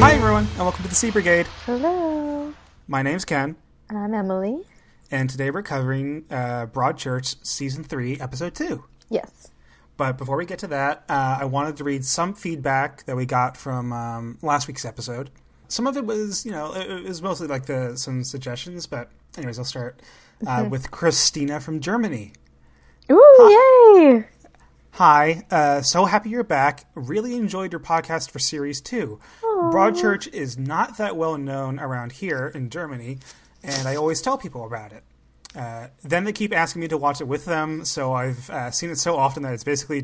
Hi everyone, and welcome to the Sea Brigade. Hello. My name's Ken. And I'm Emily. And today we're covering Broadchurch Season 3, Episode 2. Yes. But before we get to that, I wanted to read some feedback that we got from last week's episode. Some of it was, it was mostly like some suggestions, but anyways, I'll start with Christina from Germany. Ooh, yay! Hi, so happy you're back. Really enjoyed your podcast for Series 2. Aww. Broadchurch is not that well known around here in Germany, and I always tell people about it. Then they keep asking me to watch it with them, so I've seen it so often that it's basically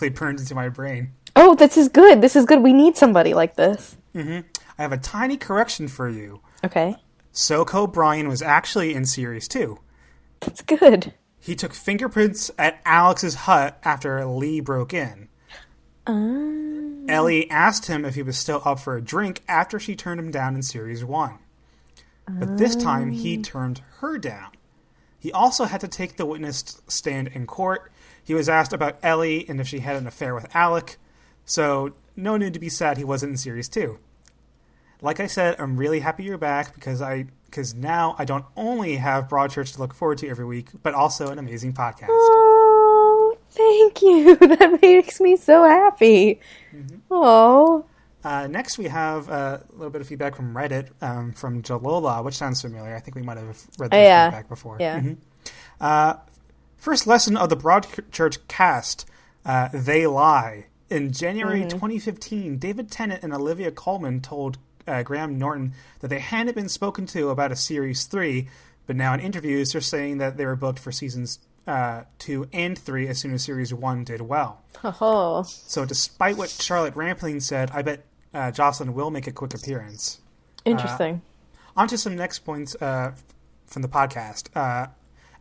burned into my brain. Oh, this is good. This is good. We need somebody like this. Mm-hmm. I have a tiny correction for you. Okay. SOCO Brian was actually in Series 2. That's good. He took fingerprints at Alex's hut after Lee broke in. Ellie asked him if he was still up for a drink after she turned him down in Series 1. But this time, he turned her down. He also had to take the witness stand in court. He was asked about Ellie and if she had an affair with Alec. So, no need to be sad he wasn't in Series 2. Like I said, I'm really happy you're back because now I don't only have Broadchurch to look forward to every week, but also an amazing podcast. Oh, thank you. That makes me so happy. Mm-hmm. Oh. Next, we have a little bit of feedback from Reddit from Jalola, which sounds familiar. I think we might have read that feedback before. Yeah. Mm-hmm. First lesson of the Broadchurch cast, They Lie. In January 2015, David Tennant and Olivia Colman told Graham Norton that they hadn't been spoken to about a Series 3, but now in interviews they're saying that they were booked for Seasons 2 and 3 as soon as Series 1 did well. Oh. So despite what Charlotte Rampling said, I bet Jocelyn will make a quick appearance. Interesting. On to some next points from the podcast.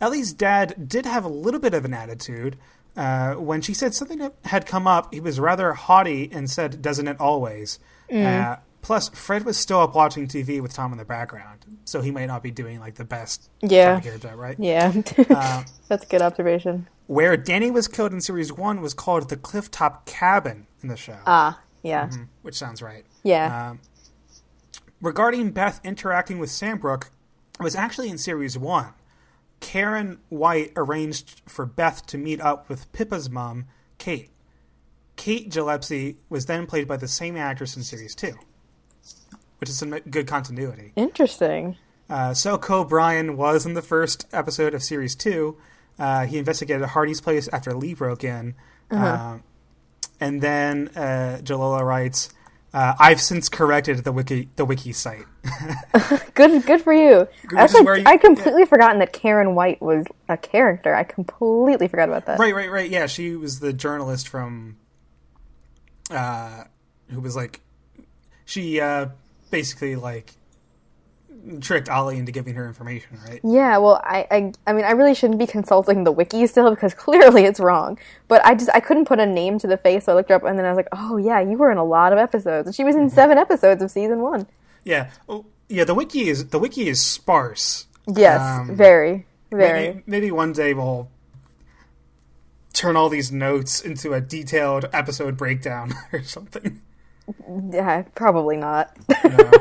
Ellie's dad did have a little bit of an attitude. When she said something that had come up, he was rather haughty and said, "Doesn't it always?" Plus, Fred was still up watching TV with Tom in the background, so he might not be doing like the best job, right? Yeah. That's a good observation. Where Danny was killed in Series 1 was called the Clifftop Cabin in the show. Ah, yeah. Mm-hmm, which sounds right. Yeah. Regarding Beth interacting with Sandbrook, it was actually in Series 1. Karen White arranged for Beth to meet up with Pippa's mom, Kate. Kate Gillespie was then played by the same actress in Series 2, which is some good continuity. Interesting. SOCO Brian was in the first episode of Series 2. He investigated Hardy's place after Lee broke in. And then Jalola writes, I've since corrected the wiki site. Good for you. I completely forgotten that Karen White was a character. I completely forgot about that. Right. Yeah, she was the journalist from... who was like... She basically like tricked Olly into giving her information, right? Yeah, well, I mean, I really shouldn't be consulting the wiki still because clearly it's wrong. But I couldn't put a name to the face, so I looked her up, and then I was like, oh yeah, you were in a lot of episodes. And she was in 7 episodes of Season 1. Yeah. Oh, yeah, the wiki is sparse. Yes, very. Maybe one day we'll turn all these notes into a detailed episode breakdown or something. Yeah, probably not. No.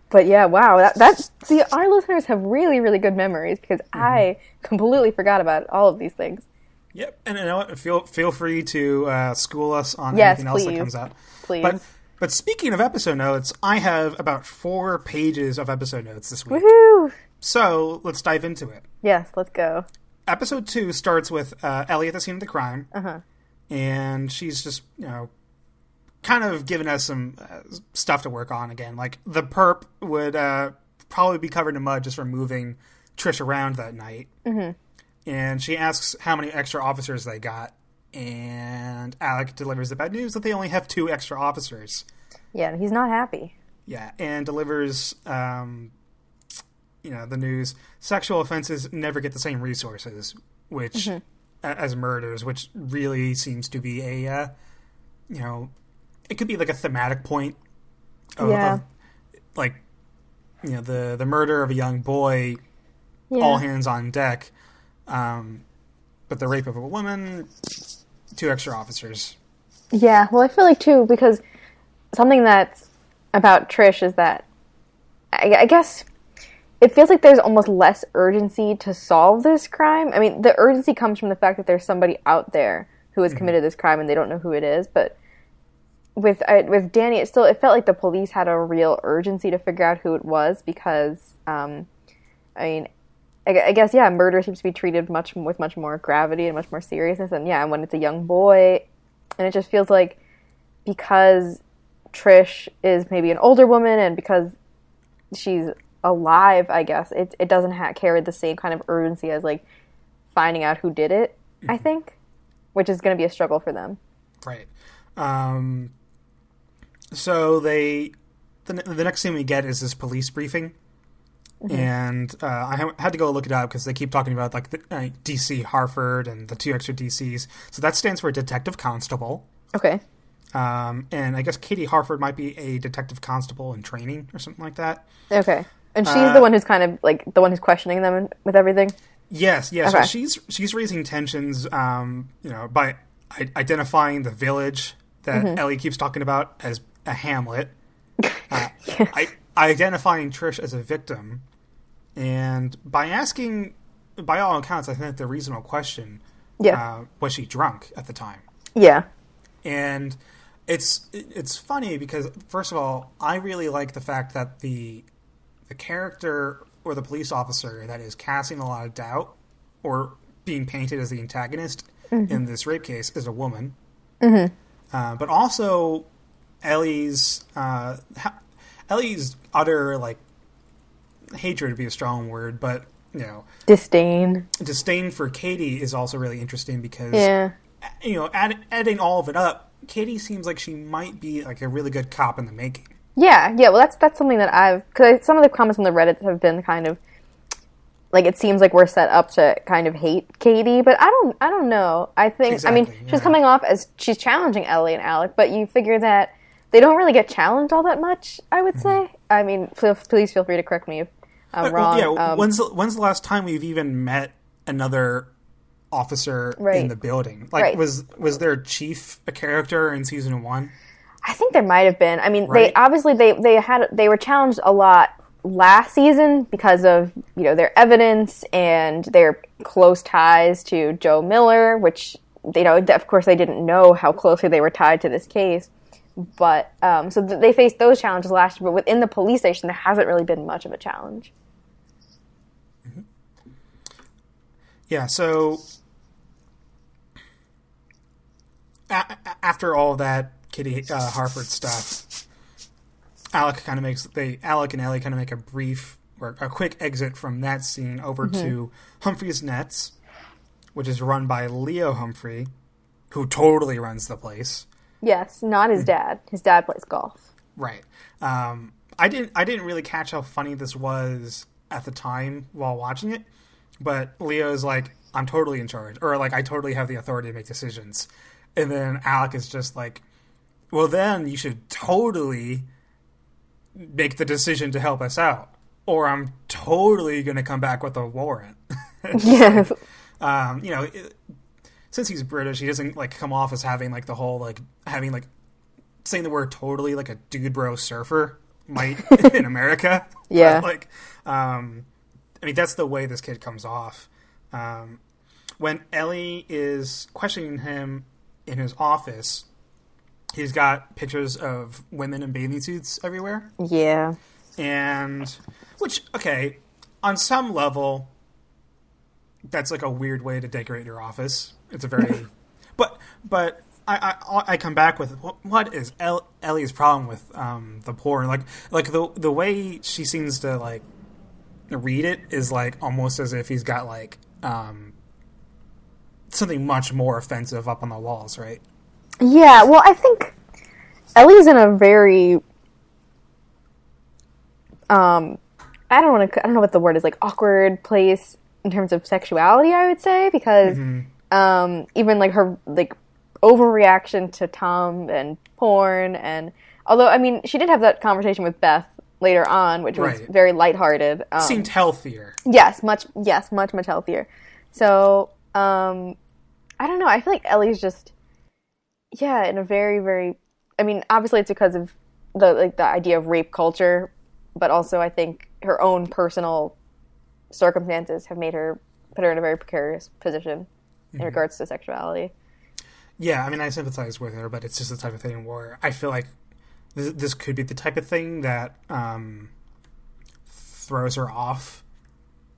But yeah, wow. See, our listeners have really, really good memories because I completely forgot about all of these things. Yep, and you know what? Feel free to school us on anything else that comes out. Please. But speaking of episode notes, I have about 4 pages of episode notes this week. Woohoo! So let's dive into it. Yes, let's go. Episode 2 starts with Ellie at the scene of the crime, and she's just kind of giving us some stuff to work on again. Like, the perp would probably be covered in mud just from moving Trish around that night. Mm-hmm. And she asks how many extra officers they got. And Alec delivers the bad news that they only have 2 extra officers. Yeah, he's not happy. Yeah, and delivers, the news. Sexual offenses never get the same resources, which, as murders, which really seems to be a, it could be like a thematic point of the murder of a young boy, all hands on deck, but the rape of a woman, 2 extra officers. Yeah, well, I feel like, too, because something that's about Trish is that I guess it feels like there's almost less urgency to solve this crime. I mean, the urgency comes from the fact that there's somebody out there who has committed this crime and they don't know who it is. But with Danny, it felt like the police had a real urgency to figure out who it was because, I mean, I guess, yeah, murder seems to be treated with much more gravity and much more seriousness. And yeah, when it's a young boy, and it just feels like because Trish is maybe an older woman and because she's alive, I guess, it doesn't carry the same kind of urgency as, like, finding out who did it, I think, which is going to be a struggle for them. Right. So the next thing we get is this police briefing. And I had to go look it up because they keep talking about like the DC Harford and the 2 extra DCs. So that stands for Detective Constable. Okay. And I guess Katie Harford might be a detective constable in training or something like that. Okay. And she's the one who's kind of like the one who's questioning them with everything. Yes. Okay. So she's raising tensions, by identifying the village that Ellie keeps talking about as a hamlet. Identifying Trish as a victim. And by asking, by all accounts, I think the reasonable question, was she drunk at the time? Yeah. And it's funny because, first of all, I really like the fact that the character or the police officer that is casting a lot of doubt or being painted as the antagonist in this rape case is a woman. But also Ellie's utter, like, hatred would be a strong word, but, disdain for Katie is also really interesting because, adding all of it up, Katie seems like she might be, like, a really good cop in the making. Yeah, well, that's something that because some of the comments on the Reddit have been kind of, like, it seems like we're set up to kind of hate Katie, but I don't know. I think, exactly, she's coming off as she's challenging Ellie and Alec, but you figure that they don't really get challenged all that much, I would say. I mean, please feel free to correct me if I'm wrong. Yeah, when's the last time we've even met another officer in the building? Like, was there a chief a character in season 1? I think there might have been. I mean, they obviously they were challenged a lot last season because of their evidence and their close ties to Joe Miller, which of course they didn't know how closely they were tied to this case. But so they faced those challenges last year, but within the police station, there hasn't really been much of a challenge. Yeah, so after all that Kitty Harford stuff, Alec and Ellie kind of make a brief or a quick exit from that scene over to Humphrey's Nets, which is run by Leo Humphrey, who totally runs the place. Yes, not his dad. His dad plays golf. Right. I didn't really catch how funny this was at the time while watching it, but Leo's like, I'm totally in charge, or like, I totally have the authority to make decisions. And then Alec is just like, well, then you should totally make the decision to help us out, or I'm totally going to come back with a warrant. Yes. Since he's British, he doesn't like come off as having like the whole like having like saying the word totally like a dude bro surfer might in America. Yeah. But, like, I mean, that's the way this kid comes off. When Ellie is questioning him in his office, he's got pictures of women in bathing suits everywhere. Yeah. And which, okay, on some level, that's like a weird way to decorate your office. It's a very, but I come back with what is Ellie's problem with the porn? Like the way she seems to like read it is like almost as if he's got like something much more offensive up on the walls, right? Yeah. Well, I think Ellie's in a very I don't know what the word is, like awkward place in terms of sexuality, I would say, because even like her like overreaction to Tom and porn, and although I mean she did have that conversation with Beth later on, which was very lighthearted. Seemed healthier. Yes, much healthier. So I don't know. I feel like Ellie's just in a very, very I mean, obviously it's because of the idea of rape culture, but also I think her own personal circumstances have put her in a very precarious position in regards to sexuality. Yeah, I mean, I sympathize with her, but it's just the type of thing where I feel like this could be the type of thing that throws her off,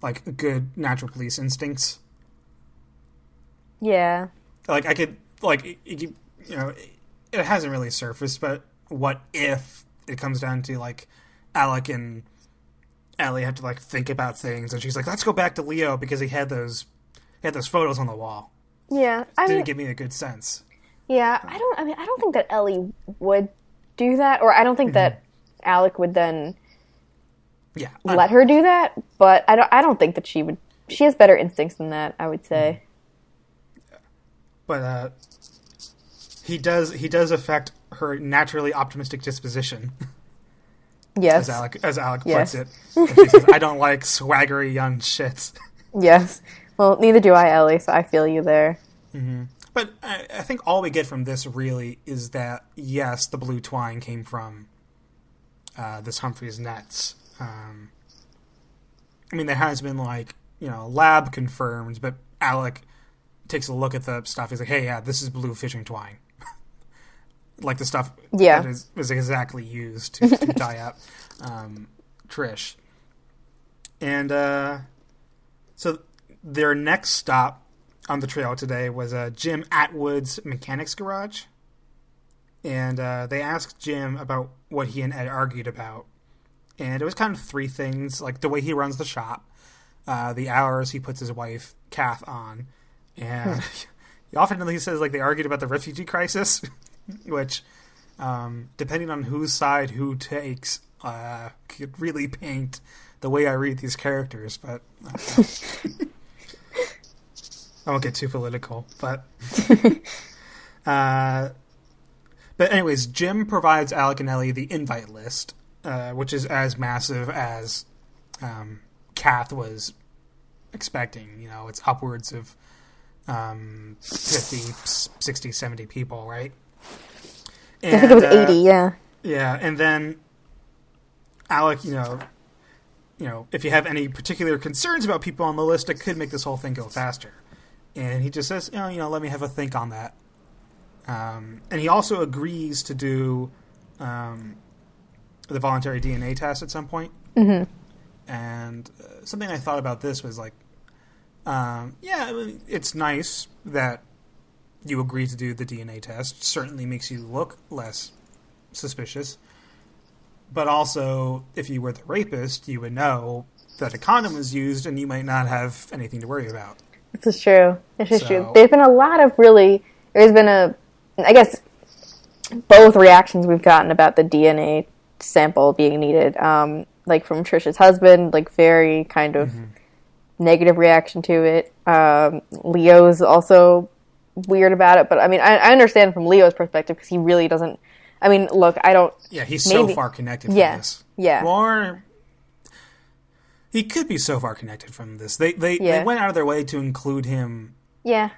like, good natural police instincts. Yeah. Like, I could, like, you know, it hasn't really surfaced, but what if it comes down to, like, Alec and Ellie have to, like, think about things, and she's like, let's go back to Leo because he had those photos on the wall. Yeah. Didn't give me a good sense. Yeah, I don't think that Ellie would do that, or I don't think that Alec would then let her do that, but I don't think that she would. She has better instincts than that, I would say. But he does affect her naturally optimistic disposition. Yes. As Alec puts it. And she says, I don't like swaggery young shits. Yes. Well, neither do I, Ellie, so I feel you there. Mm-hmm. But I think all we get from this really is that, yes, the blue twine came from this Humphreys nets. I mean, there has been, like, you know, lab confirmed, but Alec takes a look at the stuff. He's like, hey, yeah, this is blue fishing twine. Like the stuff that is exactly used to dye up Trish. And so their next stop on the trail today was Jim Atwood's mechanics garage. And they asked Jim about what he and Ed argued about. And it was kind of three things, like the way he runs the shop, the hours he puts his wife, Kath, on. And he often says, like, they argued about the refugee crisis, which, depending on whose side who takes, could really paint the way I read these characters. But I won't get too political. But anyways, Jim provides Alec and Ellie the invite list, which is as massive as Kath was expecting. You know, it's upwards of 50, 60, 70 people, right? And, I think it was 80, yeah. Yeah, and then Alec, you know, if you have any particular concerns about people on the list, it could make this whole thing go faster. And he just says, you know, let me have a think on that. And he also agrees to do the voluntary DNA test at some point. Mm-hmm. And something I thought about this was like, I mean, it's nice that you agree to do the DNA test. Certainly makes you look less suspicious. But also, if you were the rapist, you would know that a condom was used and you might not have anything to worry about. This is true. This is true. There's been a lot of there's been I guess, both reactions we've gotten about the DNA sample being needed. Like from Trish's husband, like very kind of negative reaction to it. Leo's also weird about it, but I mean, I understand from Leo's perspective because he really doesn't. I mean, look, I don't. Yeah, he's so far connected from this. Yeah. Or he could be so far connected from this. They went out of their way to include him. Yeah.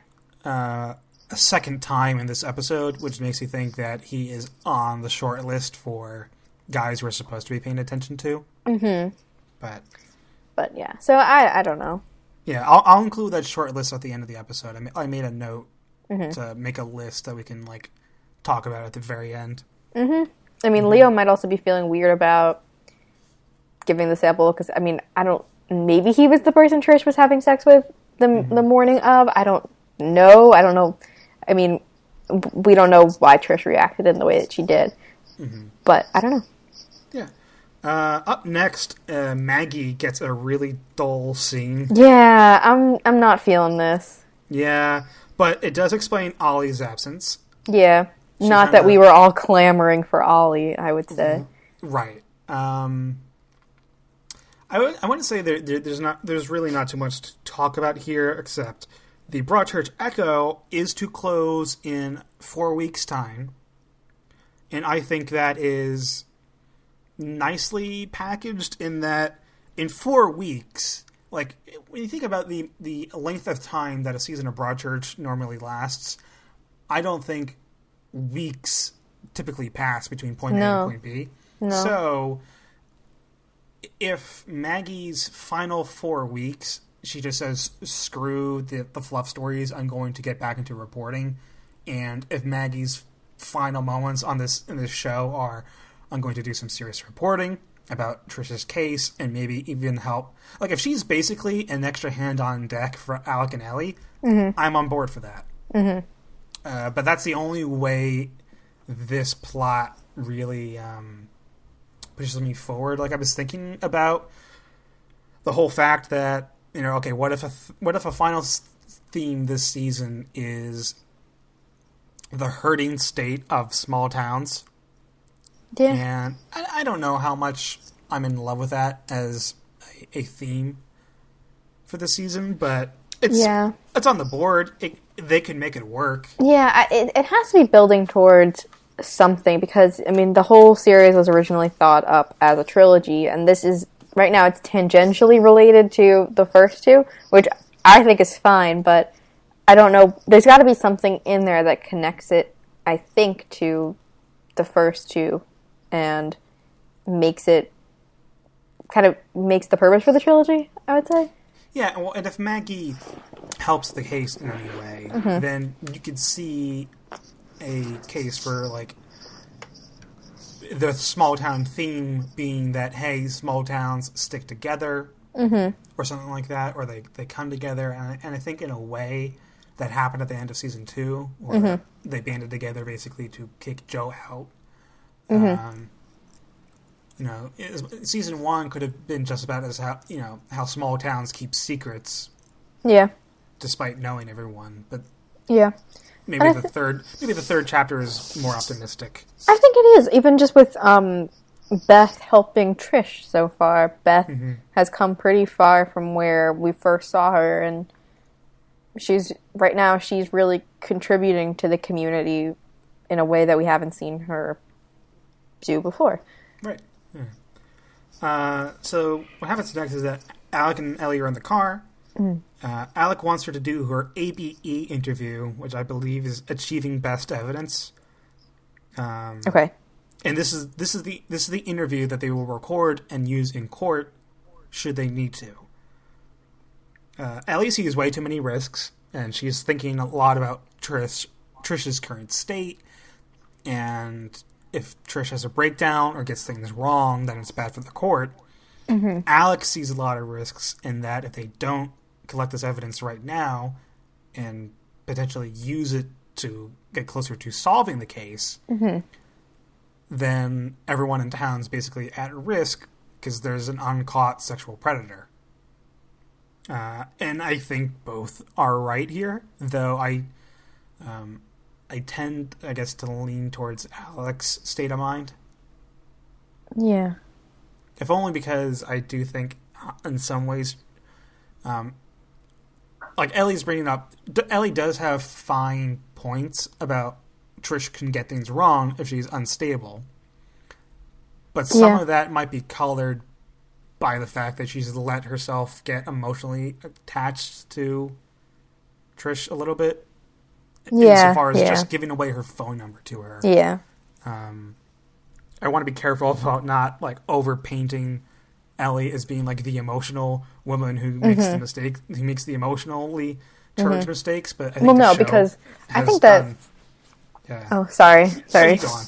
A second time in this episode, which makes you think that he is on the short list for guys we're supposed to be paying attention to. Mm-hmm. But yeah, so I don't know. Yeah, I'll include that short list at the end of the episode. I made a note to make a list that we can like talk about at the very end. Mm-hmm. I mean, Leo might also be feeling weird about giving the sample because I mean, maybe he was the person Trish was having sex with the morning of. I don't know. I mean, we don't know why Trish reacted in the way that she did. Mm-hmm. But I don't know. Yeah. Up next, Maggie gets a really dull scene. Yeah, I'm not feeling this. Yeah, but it does explain Olly's absence. Yeah, not that we were all clamoring for Olly, I would say. Right. I want to say there's really not too much to talk about here, except the Broadchurch Echo is to close in 4 weeks' time. And I think that is nicely packaged in that in 4 weeks, like when you think about the length of time that a season of Broadchurch normally lasts, I don't think weeks typically pass between point A No. and point B. No. So, if Maggie's final 4 weeks, she just says, screw the fluff stories, I'm going to get back into reporting. And if Maggie's final moments in this show are, I'm going to do some serious reporting about Trish's case and maybe even help. Like, if she's basically an extra hand on deck for Alec and Ellie, I'm on board for that. But that's the only way this plot really pushes me forward. Like, I was thinking about the whole fact that, okay, what if a final theme this season is the hurting state of small towns? Yeah. And I don't know how much I'm in love with that as a theme for the season, but it's on the board. They can make it work. Yeah, it has to be building towards something because, I mean, the whole series was originally thought up as a trilogy, and this is, right now, it's tangentially related to the first two, which I think is fine, but I don't know. There's got to be something in there that connects it, I think, to the first two and makes the purpose for the trilogy, I would say. Yeah, well, and if Maggie helps the case in any way, then you could see a case for, like, the small town theme being that, hey, small towns stick together, or something like that, or they come together, and I think in a way that happened at the end of season 2, where they banded together basically to kick Joe out. Season 1 could have been just about as how small towns keep secrets. Yeah. Despite knowing everyone, but yeah, maybe the third chapter is more optimistic. I think it is, even just with Beth helping Trish so far. Beth has come pretty far from where we first saw her, and she's really contributing to the community in a way that we haven't seen her do before. Right. Yeah. So what happens next is that Alec and Ellie are in the car. Alec wants her to do her ABE interview, which I believe is achieving best evidence. Okay. And this is the interview that they will record and use in court should they need to. Ellie sees way too many risks, and she's thinking a lot about Trish's current state, and if Trish has a breakdown or gets things wrong, then it's bad for the court. Alec sees a lot of risks in that if they don't collect this evidence right now and potentially use it to get closer to solving the case, then everyone in town's basically at risk because there's an uncaught sexual predator. And I think both are right here, though I tend, I guess, to lean towards Alec's state of mind. Yeah. If only because I do think, in some ways, like Ellie's bringing up, Ellie does have fine points about Trish can get things wrong if she's unstable. But some of that might be colored by the fact that she's let herself get emotionally attached to Trish a little bit. Insofar as just giving away her phone number to her. Yeah. I want to be careful about not, like, overpainting Ellie as being, like, the emotional woman who makes the mistake, who makes the emotionally charged mistakes. But I think because I think that. Yeah. Oh, sorry. Go on.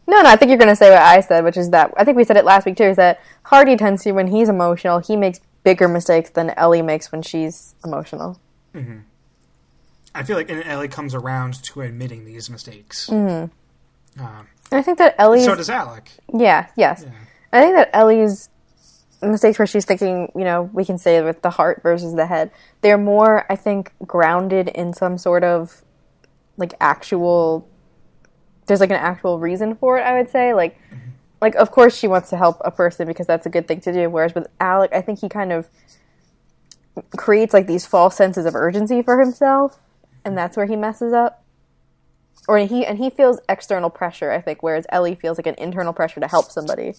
No, I think you're going to say what I said, which is that I think we said it last week too. Is that Hardy tends to, when he's emotional, he makes bigger mistakes than Ellie makes when she's emotional. I feel like Ellie comes around to admitting these mistakes. And I think that Ellie's... So does Alec. Yeah, yes. Yeah. I think that Ellie's mistakes where she's thinking, we can say with the heart versus the head, they're more, I think, grounded in some sort of, like, actual... There's, like, an actual reason for it, I would say. Like, of course she wants to help a person because that's a good thing to do. Whereas with Alec, I think he kind of creates, like, these false senses of urgency for himself. And that's where he messes up. Or he feels external pressure, I think, whereas Ellie feels like an internal pressure to help somebody.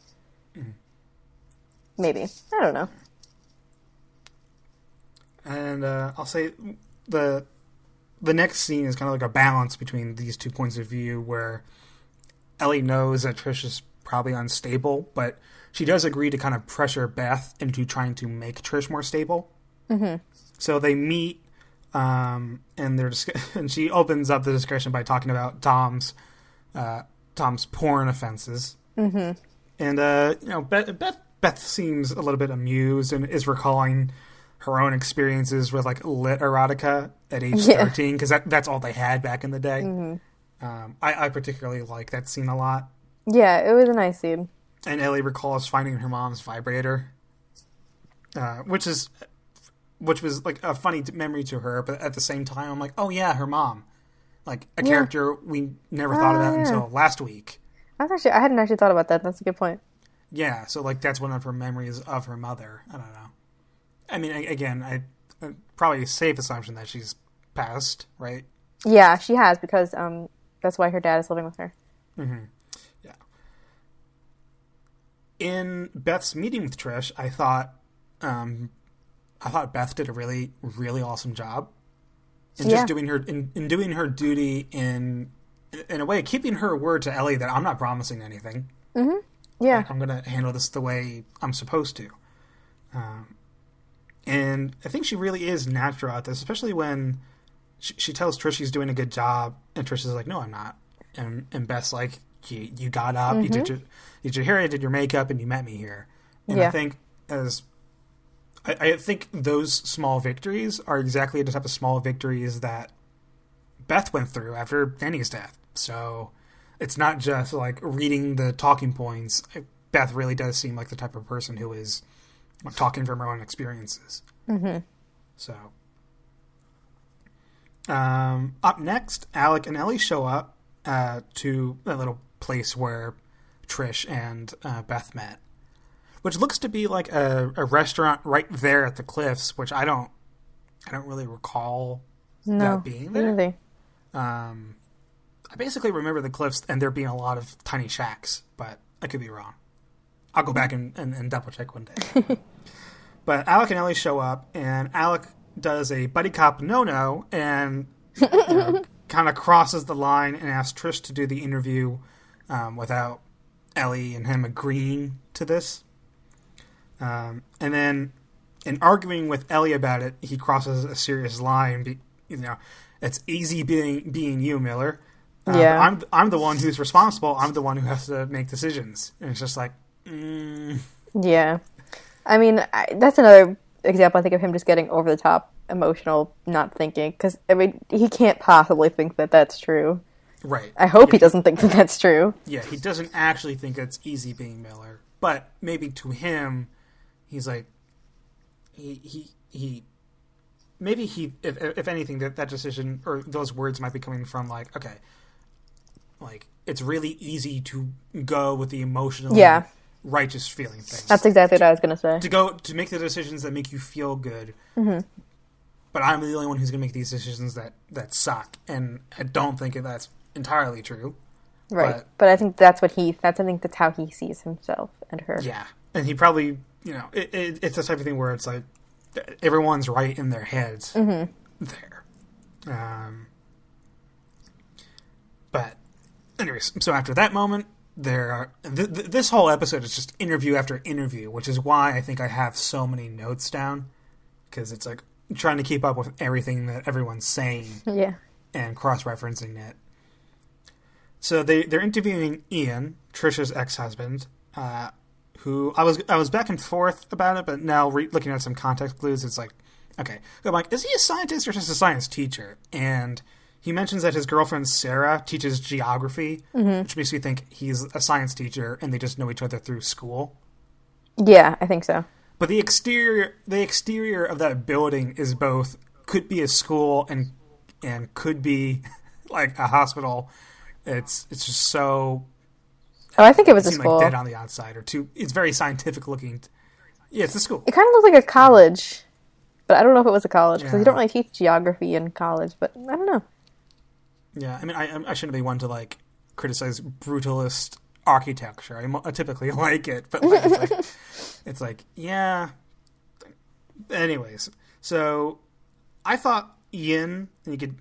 Maybe. I don't know. And I'll say the next scene is kind of like a balance between these two points of view where Ellie knows that Trish is probably unstable, but she does agree to kind of pressure Beth into trying to make Trish more stable. Mm-hmm. So they meet, and and she opens up the discussion by talking about Tom's porn offenses. Mm-hmm. And Beth seems a little bit amused and is recalling her own experiences with like lit erotica at age 13, because that's all they had back in the day. Mm-hmm. I particularly like that scene a lot. Yeah, it was a nice scene. And Ellie recalls finding her mom's vibrator, which was like a funny memory to her, but at the same time, I'm like, oh yeah, her mom, like a character we never thought about until last week. I hadn't actually thought about that. That's a good point. Yeah, so like that's one of her memories of her mother. I don't know. I mean, again, probably a safe assumption that she's passed, right? Yeah, she has, because that's why her dad is living with her. Mm-hmm. Yeah. In Beth's meeting with Trish, I thought Beth did a really, really awesome job in just doing her doing her duty in a way, keeping her word to Ellie that I'm not promising anything. Mm-hmm. Yeah, like, I'm going to handle this the way I'm supposed to. And I think she really is natural at this, especially when she tells Trish she's doing a good job, and Trish is like, "No, I'm not." And Beth's like, "You got up, you did your hair, you did your makeup, and you met me here." And I think I think those small victories are exactly the type of small victories that Beth went through after Danny's death. So it's not just like reading the talking points. Beth really does seem like the type of person who is talking from her own experiences. Mm-hmm. So, up next, Alec and Ellie show up to a little place where Trish and Beth met, which looks to be like a restaurant right there at the cliffs, which I don't really recall that being there. Really. I basically remember the cliffs and there being a lot of tiny shacks, but I could be wrong. I'll go back and double check one day. But Alec and Ellie show up, and Alec does a buddy cop no-no and kind of crosses the line and asks Trish to do the interview without Ellie and him agreeing to this. And then in arguing with Ellie about it, he crosses a serious line. It's easy being you, Miller. I'm the one who's responsible. I'm the one who has to make decisions. And it's just like, Yeah. I mean, that's another example, I think, of him just getting over the top, emotional, not thinking. Because, I mean, he can't possibly think that that's true. Right. I hope he doesn't think that that's true. Yeah, he doesn't actually think it's easy being Miller. But maybe to him, he's like, maybe if anything, that decision or those words might be coming from like, okay, like it's really easy to go with the emotional, righteous feeling things. That's exactly what I was going to say. To make the decisions that make you feel good. Mm-hmm. But I'm the only one who's going to make these decisions that suck, and I don't think that's entirely true. Right, but I think that's how he sees himself and her. Yeah, and he probably, it's the type of thing where it's like everyone's right in their heads there. But anyways, so after that moment, this whole episode is just interview after interview, which is why I think I have so many notes down, because it's like trying to keep up with everything that everyone's saying and cross-referencing it. So they're interviewing Ian, Trisha's ex-husband, who I was back and forth about it, but now looking at some context clues, it's like, okay. I'm like, is he a scientist or just a science teacher? And he mentions that his girlfriend Sarah teaches geography, which makes me think he's a science teacher and they just know each other through school. Yeah, I think so. But the exterior of that building is both could be a school and could be like a hospital. It's just so. Oh, I think it was a school. Like dead on the outside, or too. It's very scientific looking. Yeah, it's a school. It kind of looked like a college, but I don't know if it was a college because you don't really teach geography in college. But I don't know. Yeah, I mean, I shouldn't be one to like criticize brutalist architecture. I typically like it, but like, it's like yeah. Anyways, so I thought Ian, and you could,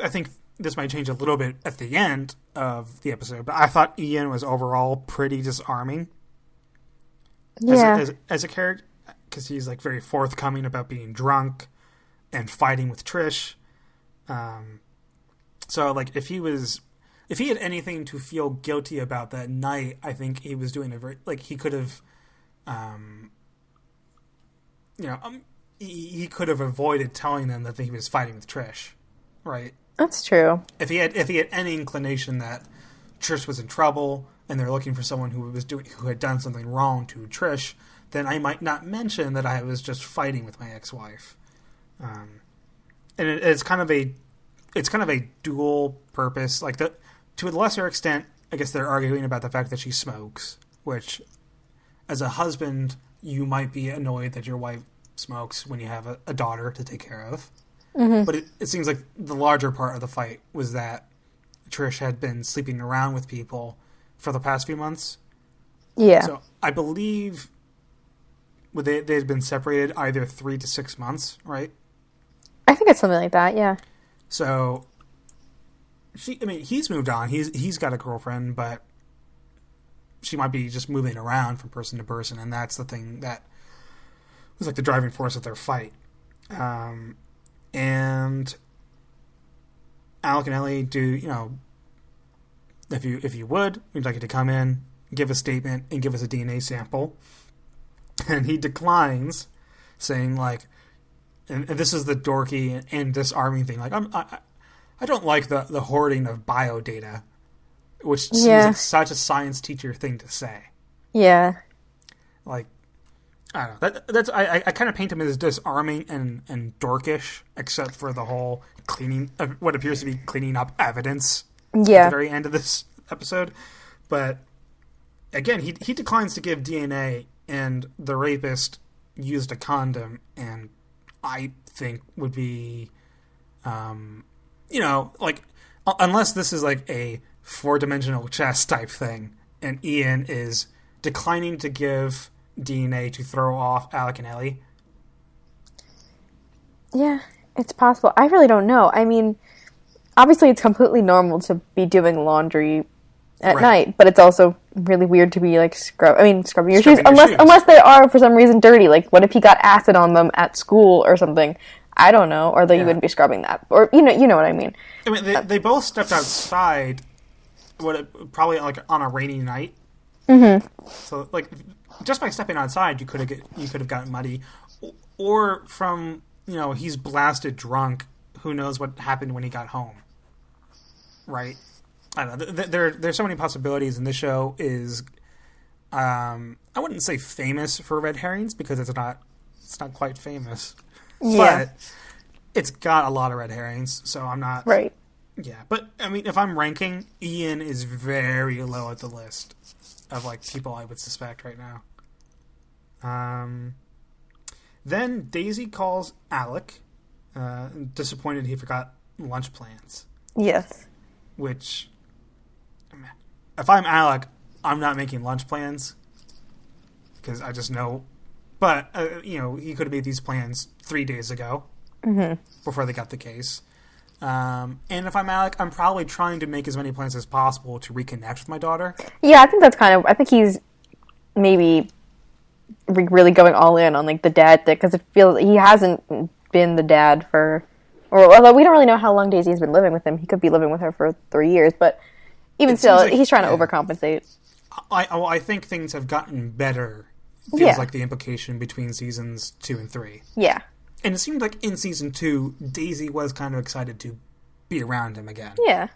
I think this might change a little bit at the end of the episode, but I thought Ian was overall pretty disarming. Yeah. As a character, because he's like very forthcoming about being drunk and fighting with Trish. So like if he had anything to feel guilty about that night, I think he was doing he could have, he could have avoided telling them that he was fighting with Trish, right? That's true. If he had any inclination that Trish was in trouble and they're looking for someone who had done something wrong to Trish, then I might not mention that I was just fighting with my ex-wife. And it's kind of a dual purpose. Like to a lesser extent, I guess they're arguing about the fact that she smokes, which as a husband, you might be annoyed that your wife smokes when you have a daughter to take care of. Mm-hmm. But it seems like the larger part of the fight was that Trish had been sleeping around with people for the past few months. Yeah. So I believe they had been separated either 3 to 6 months, right? I think it's something like that, yeah. So he's moved on. He's got a girlfriend, but she might be just moving around from person to person, and that's the thing that was like the driving force of their fight. And Alec and Ellie do, if you would, we'd like you to come in, give a statement, and give us a DNA sample. And he declines, saying like, and this is the dorky and disarming thing. Like I don't like the hoarding of bio data, which seems like such a science teacher thing to say. Yeah. Like, I don't know. That's I kind of paint him as disarming and dorkish, except for the whole cleaning of what appears to be cleaning up evidence at the very end of this episode. But again, he declines to give DNA, and the rapist used a condom, and I think would be, unless this is like a 4-dimensional chess type thing, and Ian is declining to give DNA to throw off Alec and Ellie. Yeah, it's possible. I really don't know. I mean, obviously it's completely normal to be doing laundry at night, but it's also really weird to be like scrubbing your shoes, unless they are for some reason dirty. Like, what if he got acid on them at school or something? I don't know. Or you wouldn't be scrubbing that, or you know what I mean. I mean, they both stepped outside. Probably like on a rainy night. Mm-hmm. So like, just by stepping outside, you could have gotten muddy, or from he's blasted drunk. Who knows what happened when he got home? Right. I don't know. There's so many possibilities, and this show is, I wouldn't say famous for red herrings because it's not quite famous, but it's got a lot of red herrings. So I'm not right. Yeah, but I mean, if I'm ranking, Ian is very low at the list of like people I would suspect right now. Then Daisy calls Alec, disappointed he forgot lunch plans. Yes. Which, if I'm Alec, I'm not making lunch plans because I just know. But he could have made these plans 3 days ago before they got the case. And if I'm Alec, I'm probably trying to make as many plans as possible to reconnect with my daughter. Yeah, I think I think he's maybe really going all in on like the dad thing, because it feels he hasn't been the dad although we don't really know how long Daisy has been living with him. He could be living with her for 3 years, but even still, he's trying to overcompensate. I think things have gotten better. Feels like the implication between seasons 2 and 3. Yeah. And it seemed like in season 2, Daisy was kind of excited to be around him again. Yeah.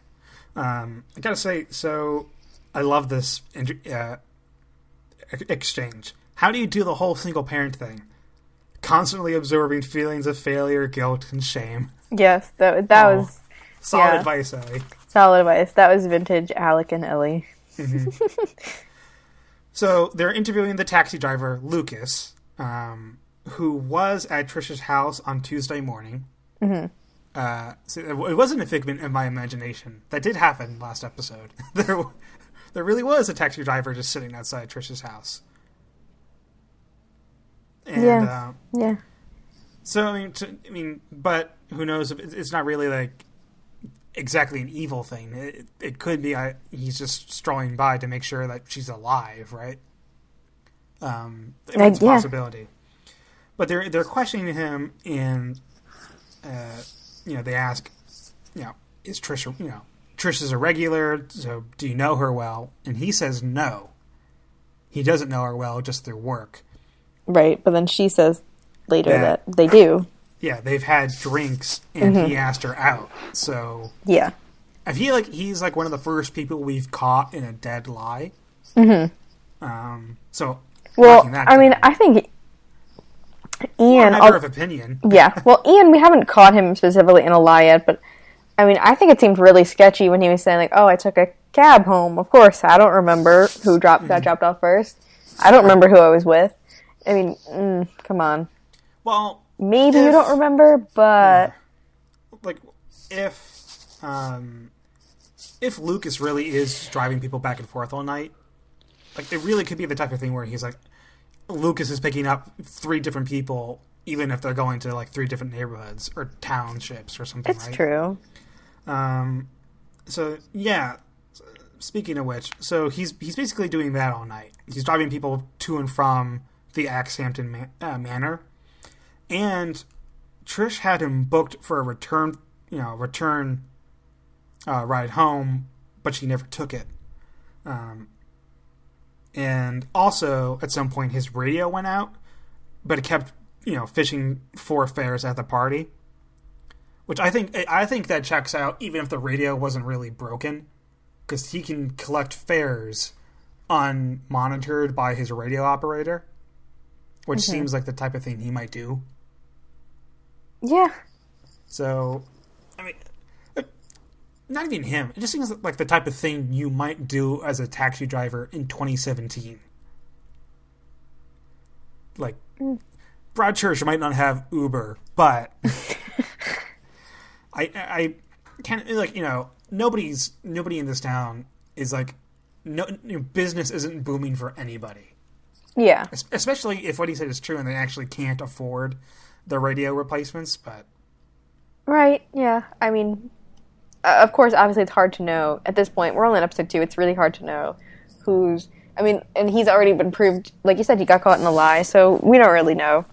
I gotta say, so I love this exchange. How do you do the whole single parent thing? Constantly absorbing feelings of failure, guilt, and shame. Yes, that was... Solid advice, Ellie. Solid advice. That was vintage Alec and Ellie. Mm-hmm. So they're interviewing the taxi driver, Lucas, who was at Trish's house on Tuesday morning. Mm-hmm. So it wasn't a figment of my imagination. That did happen last episode. There really was a taxi driver just sitting outside Trish's house. And, So but who knows if it's not really like exactly an evil thing. It could be he's just strolling by to make sure that she's alive, right? It's a possibility. But they're questioning him, and they ask, is Trish, Trish is a regular, so do you know her well? And he says no. He doesn't know her well, just through work. Right, but then she says later that they do. Yeah, they've had drinks, and he asked her out. So yeah, I feel like he's like one of the first people we've caught in a dead lie. Mm-hmm. So, well, I mean, I think Ian. Matter of opinion. Yeah, well, Ian, we haven't caught him specifically in a lie yet, but I mean, I think it seemed really sketchy when he was saying like, "Oh, I took a cab home." Of course, I don't remember who got dropped off first. I don't remember who I was with. I mean, come on. Well, maybe you don't remember, but like if Lucas really is driving people back and forth all night, like it really could be the type of thing where he's like, Lucas is picking up 3 different people, even if they're going to like 3 different neighborhoods or townships or something. It's true. So yeah. Speaking of which, so he's basically doing that all night. He's driving people to and from the Axhampton Manor, and Trish had him booked for a return ride home, but she never took it. And also, at some point, his radio went out, but it kept fishing for fares at the party, which I think that checks out, even if the radio wasn't really broken. Because he can collect fares unmonitored by his radio operator, which seems like the type of thing he might do. Yeah. So, I mean, not even him. It just seems like the type of thing you might do as a taxi driver in 2017. Like, Broadchurch might not have Uber, but I can't, like, nobody in this town is like, business isn't booming for anybody. Yeah. Especially if what he said is true and they actually can't afford the radio replacements, but... Right, yeah. I mean, of course, obviously it's hard to know. At this point, we're only on episode 2, it's really hard to know who's... I mean, and he's already been proved, like you said, he got caught in a lie, so we don't really know.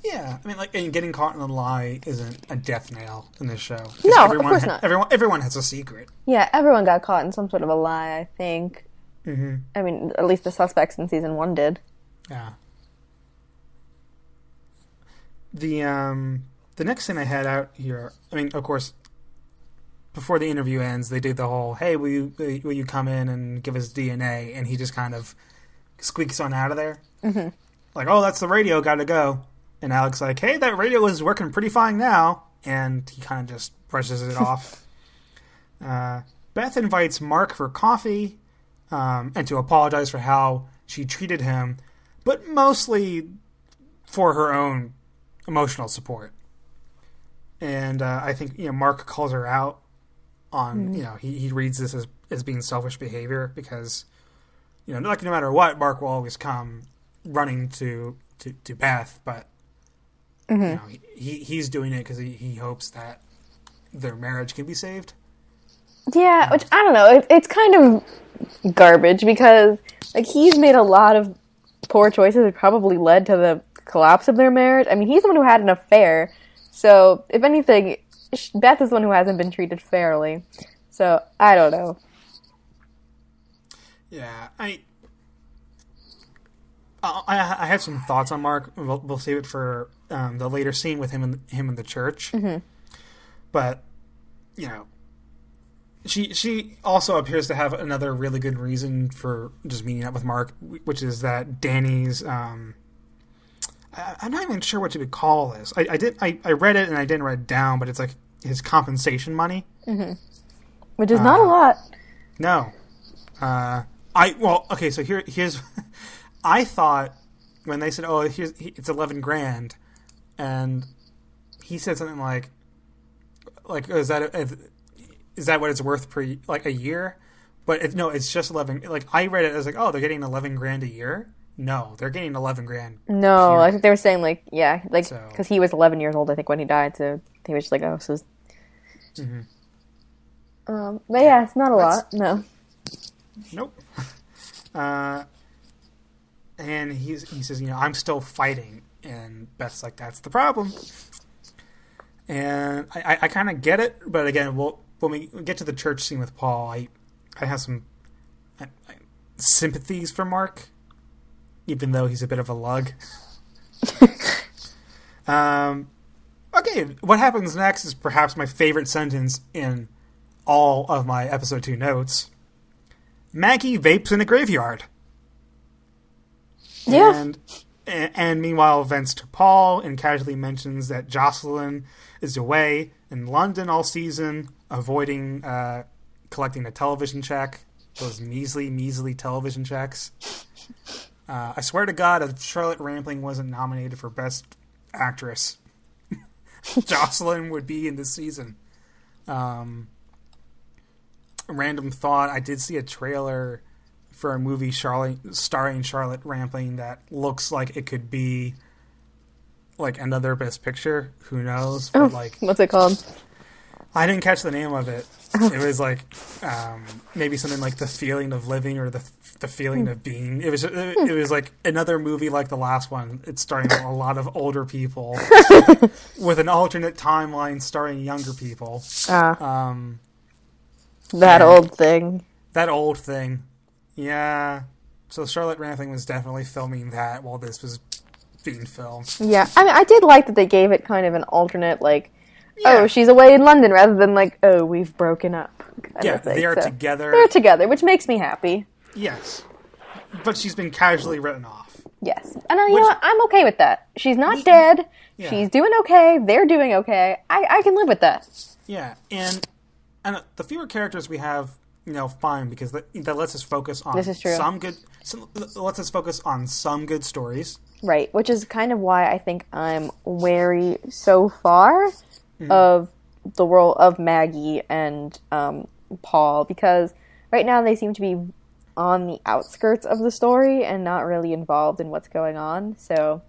Yeah, I mean, like, and getting caught in a lie isn't a death nail in this show. No, of course not. Everyone has a secret. Yeah, everyone got caught in some sort of a lie, I think. Mm-hmm. I mean, at least the suspects in season 1 did. Yeah. The next thing I had out here, I mean, of course, before the interview ends, they do the whole, hey, will you come in and give us DNA? And he just kind of squeaks on out of there. Mm-hmm. Like, oh, that's the radio, gotta go. And Alec's like, hey, that radio is working pretty fine now. And he kind of just brushes it off. Beth invites Mark for coffee and to apologize for how she treated him, but mostly for her own emotional support. And I think Mark calls her out on, he reads this as being selfish behavior because, like no matter what, Mark will always come running to Beth, but he's doing it because he hopes that their marriage can be saved. Yeah, which I don't know. It's kind of garbage because like he's made a lot of poor choices that probably led to the collapse of their marriage. I mean, he's the one who had an affair. So, if anything, Beth is the one who hasn't been treated fairly. So, I don't know. Yeah, I have some thoughts on Mark. We'll save it for the later scene with him in the church. Mm-hmm. But, she also appears to have another really good reason for just meeting up with Mark, which is that Danny's... I'm not even sure what to call this. I read it and I didn't write it down, but it's like his compensation money. Mm-hmm. Which is not a lot. No. Okay, so here's... I thought when they said, it's 11 grand, and he said something like is that what it's worth per, like, a year? But it's just 11. Like, I read it as like, they're getting 11 grand a year? No, they're getting 11 grand. No, period. I think they were saying because he was 11 years old, I think, when he died, so he was just like, so... Mm-hmm. But yeah, it's not a lot. No. Nope. And he says, I'm still fighting. And Beth's like, that's the problem. And I kind of get it, but again, when we get to the church scene with Paul, I have some sympathies for Mark, even though he's a bit of a lug. Okay, what happens next is perhaps my favorite sentence in all of my episode 2 notes. Maggie vapes in a graveyard. Yeah. And meanwhile, vents to Paul and casually mentions that Jocelyn is away in London all season, avoiding collecting a television check. Those measly television checks. I swear to God, if Charlotte Rampling wasn't nominated for Best Actress, Jocelyn would be in this season. Random thought, I did see a trailer for a movie starring Charlotte Rampling that looks like it could be like another Best Picture. Who knows? But what's it called? I didn't catch the name of it. It was like maybe something like The Feeling of Living or the Feeling of Being. It was like another movie like the last one. It's starring a lot of older people with an alternate timeline starring younger people. That old thing. That old thing. Yeah. So Charlotte Rampling was definitely filming that while this was being filmed. Yeah. I mean, I did like that they gave it kind of an alternate, oh, she's away in London, rather than oh, we've broken up. They are together. They're together, which makes me happy. Yes. But she's been casually written off. Yes. And you know what? I'm okay with that. She's not dead. Yeah. She's doing okay. They're doing okay. I can live with that. Yeah. And the fewer characters we have, fine, because that lets us focus on this is true. lets us focus on some good stories. Right. Which is kind of why I think I'm wary so far of the role of Maggie and Paul, because right now they seem to be on the outskirts of the story and not really involved in what's going on. So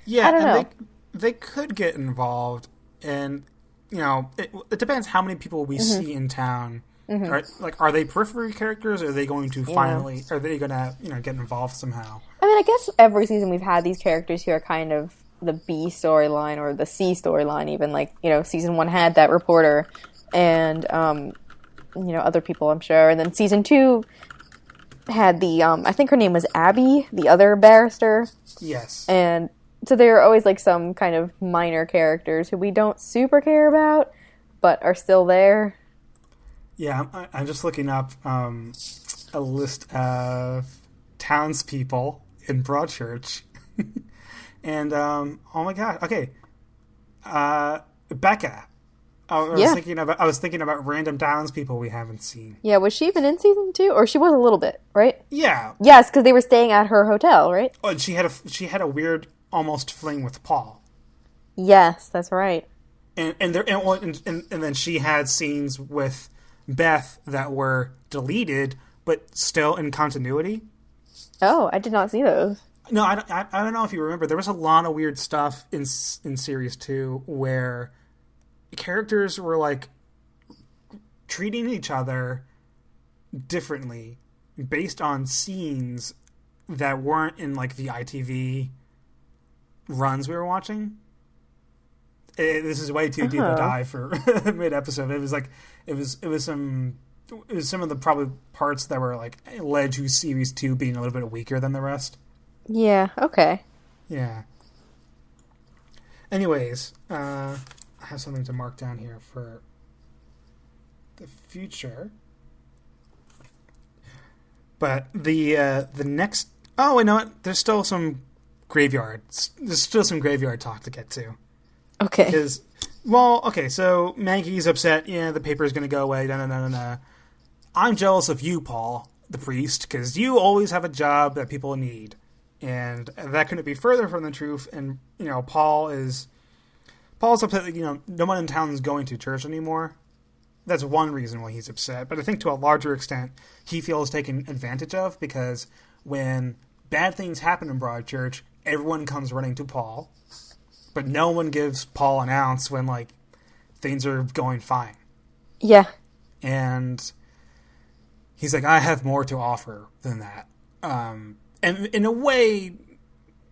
yeah, I don't know. They could get involved, and it depends how many people we see in town. Are they periphery characters? Or are they going to finally? Are they going to get involved somehow? I mean, I guess every season we've had these characters who are kind of the B storyline or the C storyline, even season 1 had that reporter and other people, I'm sure, and then season 2 had the I think her name was Abby, the other barrister. Yes. And so there are always some kind of minor characters who we don't super care about but are still there. Yeah, I'm just looking up a list of townspeople in Broadchurch. And, oh my god, okay. Becca. I was thinking about random townspeople we haven't seen. Yeah, was she even in season 2? Or she was a little bit, right? Yeah. Yes, because they were staying at her hotel, right? Oh, and she had a weird almost fling with Paul. Yes, that's right. And then she had scenes with Beth that were deleted, but still in continuity. Oh, I did not see those. No, I don't know if you remember. There was a lot of weird stuff in series 2 where characters were treating each other differently based on scenes that weren't in the ITV runs we were watching. This is way too deep a dive for mid episode. It was some of the probably parts that were led to series 2 being a little bit weaker than the rest. Yeah, okay. Yeah. Anyways, I have something to mark down here for the future. But the next... Oh, you know what? There's still some graveyard talk to get to. Okay. Because, so Maggie's upset. Yeah, the paper's going to go away. No. I'm jealous of you, Paul, the priest, because you always have a job that people need. And that couldn't be further from the truth. And, Paul's upset that, no one in town is going to church anymore. That's one reason why he's upset. But I think to a larger extent, he feels taken advantage of because when bad things happen in Broadchurch, everyone comes running to Paul. But no one gives Paul an ounce when, things are going fine. Yeah. And he's like, I have more to offer than that. And in a way,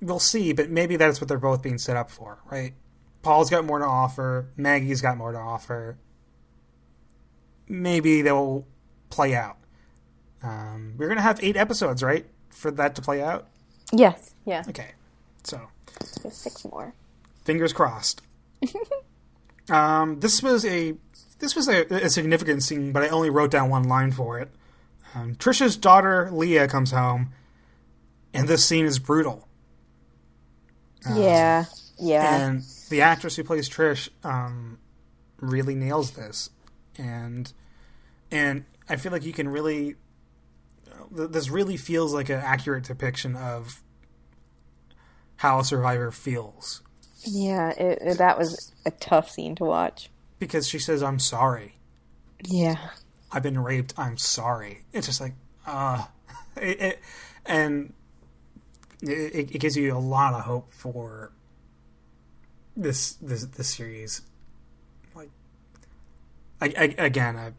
we'll see, but maybe that's what they're both being set up for, right? Paul's got more to offer. Maggie's got more to offer. Maybe they'll play out. We're going to have 8 episodes, right? For that to play out? Yes. Yeah. Okay. So. There's 6 more. Fingers crossed. This was a significant scene, but I only wrote down one line for it. Trisha's daughter, Leah, comes home, and this scene is brutal. Yeah. And the actress who plays Trish really nails this. And I feel like you can really... This really feels like an accurate depiction of how a survivor feels. Yeah, that was a tough scene to watch. Because she says, I'm sorry. Yeah. I've been raped, I'm sorry. It's just like, it gives you a lot of hope for this series. Like, I'm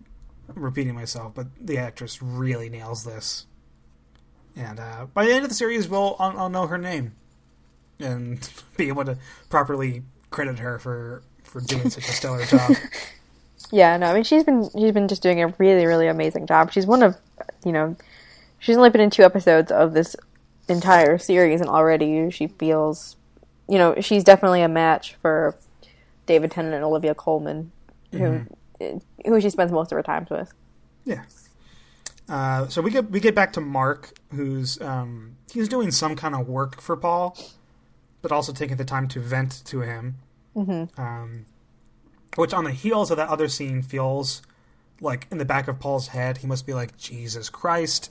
repeating myself, but the actress really nails this. And by the end of the series, I'll know her name and be able to properly credit her for doing such a stellar job. Yeah, no, I mean, she's been just doing a really, really amazing job. She's one of, she's only been in 2 episodes of this entire series, and already she feels, she's definitely a match for David Tennant and Olivia Colman, who she spends most of her time with. Yeah. So we get back to Mark, who's he's doing some kind of work for Paul, but also taking the time to vent to him. Which on the heels of that other scene feels like in the back of Paul's head, he must be like, Jesus Christ.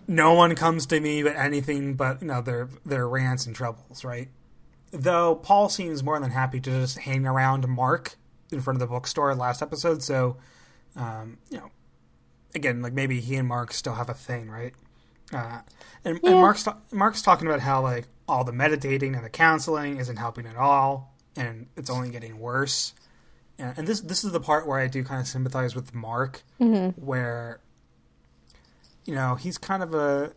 No one comes to me but anything but their rants and troubles, right? Though Paul seems more than happy to just hang around Mark in front of the bookstore last episode, so again, like maybe he and Mark still have a thing, right? And Mark's talking about how like all the meditating and the counseling isn't helping at all, and it's only getting worse. And this is the part where I do kind of sympathize with Mark, where he's kind of a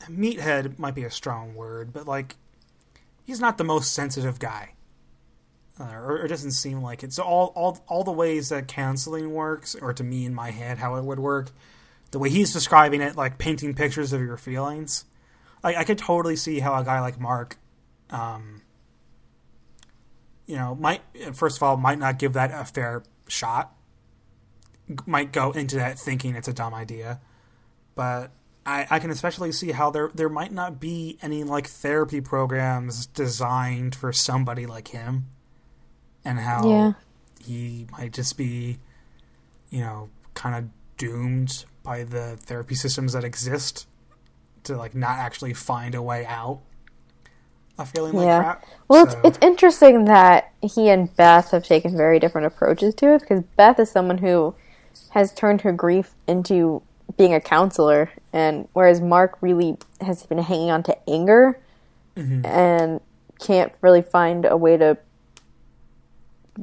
meathead, might be a strong word, but like he's not the most sensitive guy. Or it doesn't seem like it. So all the ways that counseling works, or to me in my head how it would work, the way he's describing it, like painting pictures of your feelings, I could totally see how a guy like Mark, might not give that a fair shot. Might go into that thinking it's a dumb idea, but I can especially see how there might not be any like therapy programs designed for somebody like him. And how he might just be, kind of doomed by the therapy systems that exist to, like, not actually find a way out of feeling like crap. Well, it's interesting that he and Beth have taken very different approaches to it, because Beth is someone who has turned her grief into being a counselor, and whereas Mark really has been hanging on to anger and can't really find a way to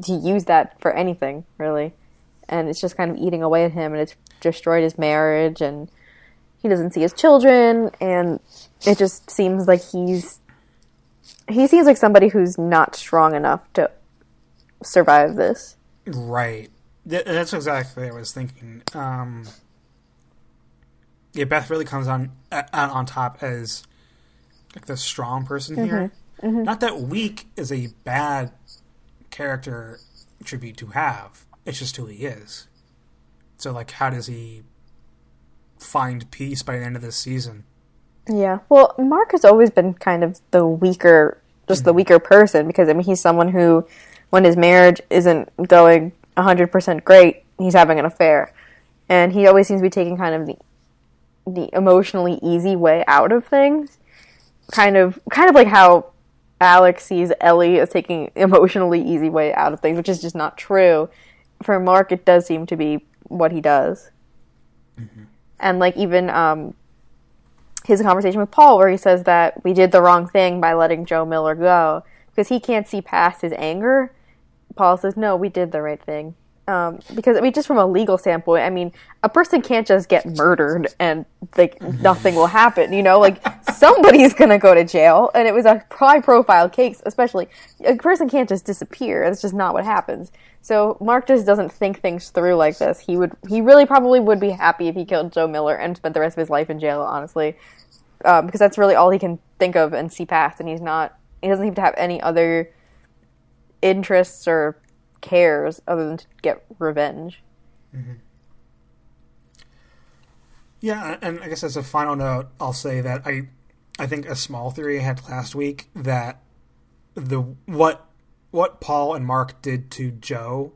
use that for anything, really. And it's just kind of eating away at him, and it's destroyed his marriage, and he doesn't see his children, and it just seems like he seems like somebody who's not strong enough to survive this. Right. That's exactly what I was thinking. Beth really comes on top as like the strong person here. Not that weak is a bad character attribute to have. It's just who he is. So, like, how does he find peace by the end of this season? Yeah. Well, Mark has always been kind of the weaker person, because, I mean, he's someone who, when his marriage isn't going 100% great, he's having an affair. And he always seems to be taking kind of the emotionally easy way out of things. Kind of like how Alex sees Ellie as taking emotionally easy way out of things, which is just not true. For Mark, it does seem to be what he does. And like even his conversation with Paul, where he says that we did the wrong thing by letting Joe Miller go, because he can't see past his anger. Paul says, no, we did the right thing. Because, I mean, just from a legal standpoint, I mean, a person can't just get murdered and, like, nothing will happen, you know? Like, somebody's gonna go to jail, and it was a high-profile case, especially. A person can't just disappear. That's just not what happens. So, Mark just doesn't think things through like this. He really probably would be happy if he killed Joe Miller and spent the rest of his life in jail, honestly. Because that's really all he can think of and see past, and he doesn't seem to have any other interests or cares other than to get revenge. Mm-hmm. Yeah, and I guess as a final note, I'll say that I think a small theory I had last week that what Paul and Mark did to Joe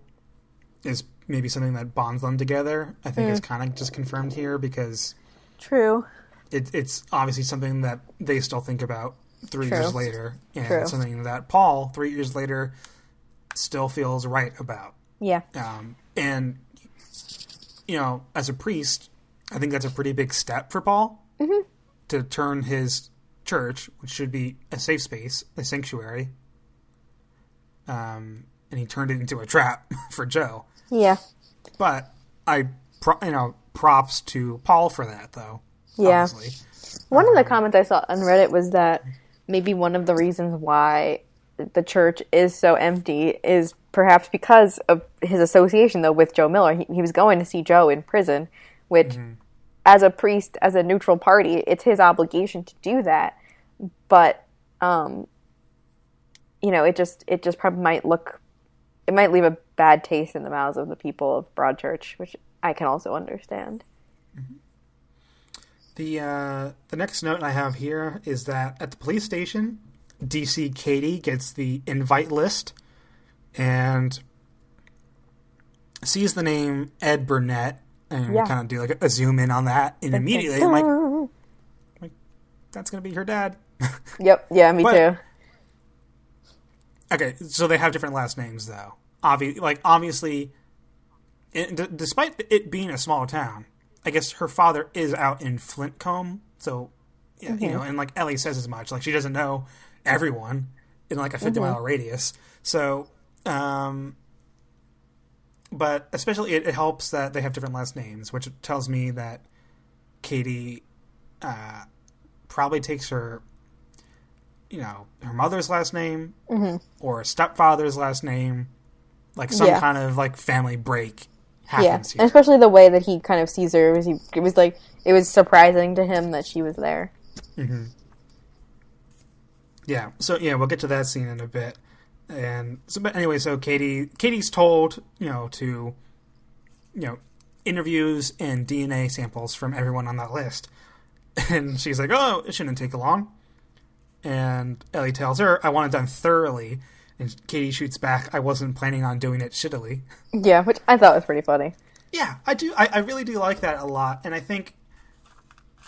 is maybe something that bonds them together. I think is kind of just confirmed here because True. It's obviously something that they still think about 3 True. years later, and True. it's something that Paul 3 years later still feels right about. Yeah. And you know, as a priest, I think that's a pretty big step for Paul to turn his church, which should be a safe space, a sanctuary, and he turned it into a trap for Joe. Yeah. But props to Paul for that, though. Yeah. Obviously. One of the comments I saw on Reddit was that maybe one of the reasons why the church is so empty is perhaps because of his association, though, with Joe Miller. He was going to see Joe in prison, which, as a priest, as a neutral party, it's his obligation to do that. But, you know, it just probably might leave a bad taste in the mouths of the people of Broadchurch, which I can also understand. Mm-hmm. The next note I have here is that at the police station, DC Katie gets the invite list and sees the name Ed Burnett, and we kind of do like a zoom in on that, and immediately I'm like, that's gonna be her dad. Yep. Yeah, me too. Okay, so they have different last names though. Obviously, despite it being a small town, I guess her father is out in Flintcomb, so yeah, you know, and like Ellie says as much. Like she doesn't know everyone in like a 50-mile radius. So, but especially it helps that they have different last names, which tells me that Katie probably takes her, you know, her mother's last name or her stepfather's last name, like some kind of like family break happens here. And especially the way that he kind of sees her, it was surprising to him that she was there. Mm-hmm. Yeah, so yeah, we'll get to that scene in a bit. And so, but anyway, so Katie's told, to, interviews and DNA samples from everyone on that list. And she's like, oh, it shouldn't take long. And Ellie tells her, I want it done thoroughly. And Katie shoots back, I wasn't planning on doing it shittily. Yeah, which I thought was pretty funny. Yeah, I do. I really do like that a lot. And I think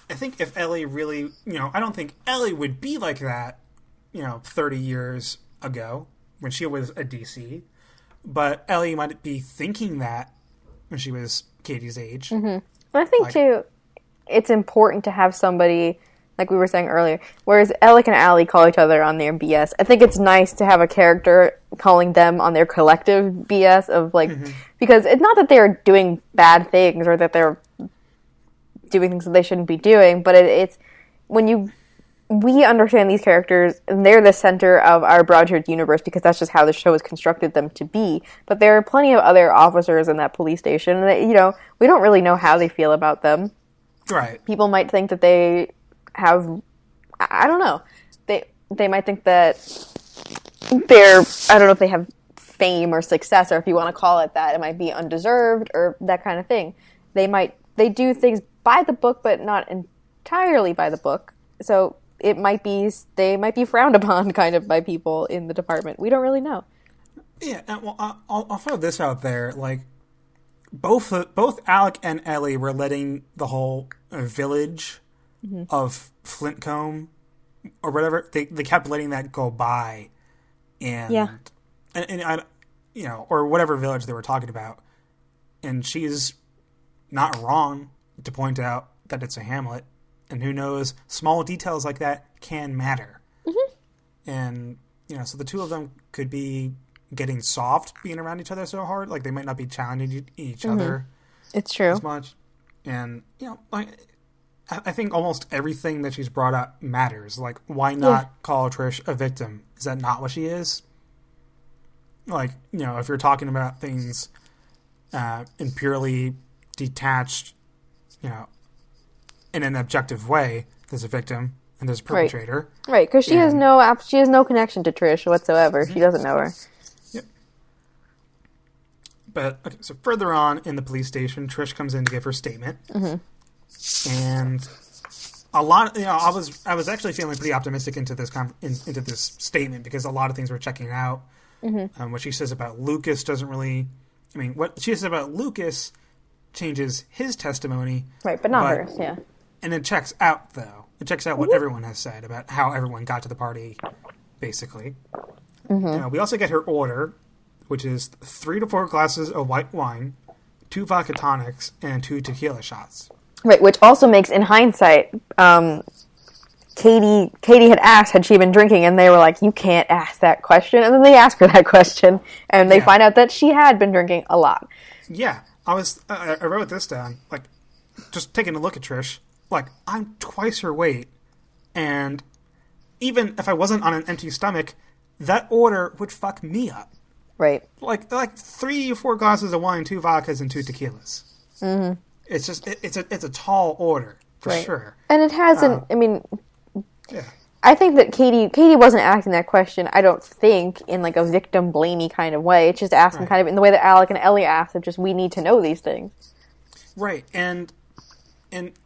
if Ellie really, I don't think Ellie would be like that, 30 years ago when she was a DC. But Ellie might be thinking that when she was Katie's age. Mm-hmm. And I think, too, it's important to have somebody, like we were saying earlier, whereas Alec and Allie call each other on their BS, I think it's nice to have a character calling them on their collective BS of, because it's not that they're doing bad things or that they're doing things that they shouldn't be doing, but it's when we understand these characters, and they're the center of our Broadchurch universe because that's just how the show has constructed them to be. But there are plenty of other officers in that police station, and we don't really know how they feel about them. Right. People might think that they have, I don't know. They might think that I don't know if they have fame or success, or if you want to call it that. It might be undeserved or that kind of thing. They do things by the book, but not entirely by the book. So they might be frowned upon kind of by people in the department. We don't really know. Yeah, well, I'll throw this out there. Like, both Alec and Ellie were letting the whole village of Flintcomb or whatever, they kept letting that go by, and I, or whatever village they were talking about, and she's not wrong to point out that it's a hamlet, and who knows, small details like that can matter, and so the two of them could be getting soft being around each other so hard. Like, they might not be challenging each other. It's true. As much. And, like, I think almost everything that she's brought up matters. Like, why not call Trish a victim? Is that not what she is? Like, if you're talking about things in purely detached, in an objective way, there's a victim and there's a perpetrator. Right, because she has no connection to Trish whatsoever. She doesn't know her. Yep. But, okay, so further on in the police station, Trish comes in to give her statement. And a lot, I was actually feeling pretty optimistic into this into this statement because a lot of things were checking out. What she says about Lucas doesn't really... I mean, what she says about Lucas changes his testimony. Right, but not hers, yeah. And it checks out, though. It checks out what everyone has said about how everyone got to the party, basically. We also get her order, which is 3 to 4 glasses of white wine, 2 vodka tonics, and 2 tequila shots. Right, which also makes, in hindsight, Katie had asked, had she been drinking, and they were like, you can't ask that question. And then they ask her that question, and they find out that she had been drinking a lot. Yeah, I wrote this down, like, just taking a look at Trish, like, I'm twice her weight, and even if I wasn't on an empty stomach, that order would fuck me up. Right. Like 3 or 4 glasses of wine, 2 vodkas, and 2 tequilas. It's just, it's a tall order, for sure. And it hasn't, I think that Katie wasn't asking that question, I don't think, in like a victim blamey kind of way. It's just asking kind of in the way that Alec and Ellie asked, of just, we need to know these things. Right, and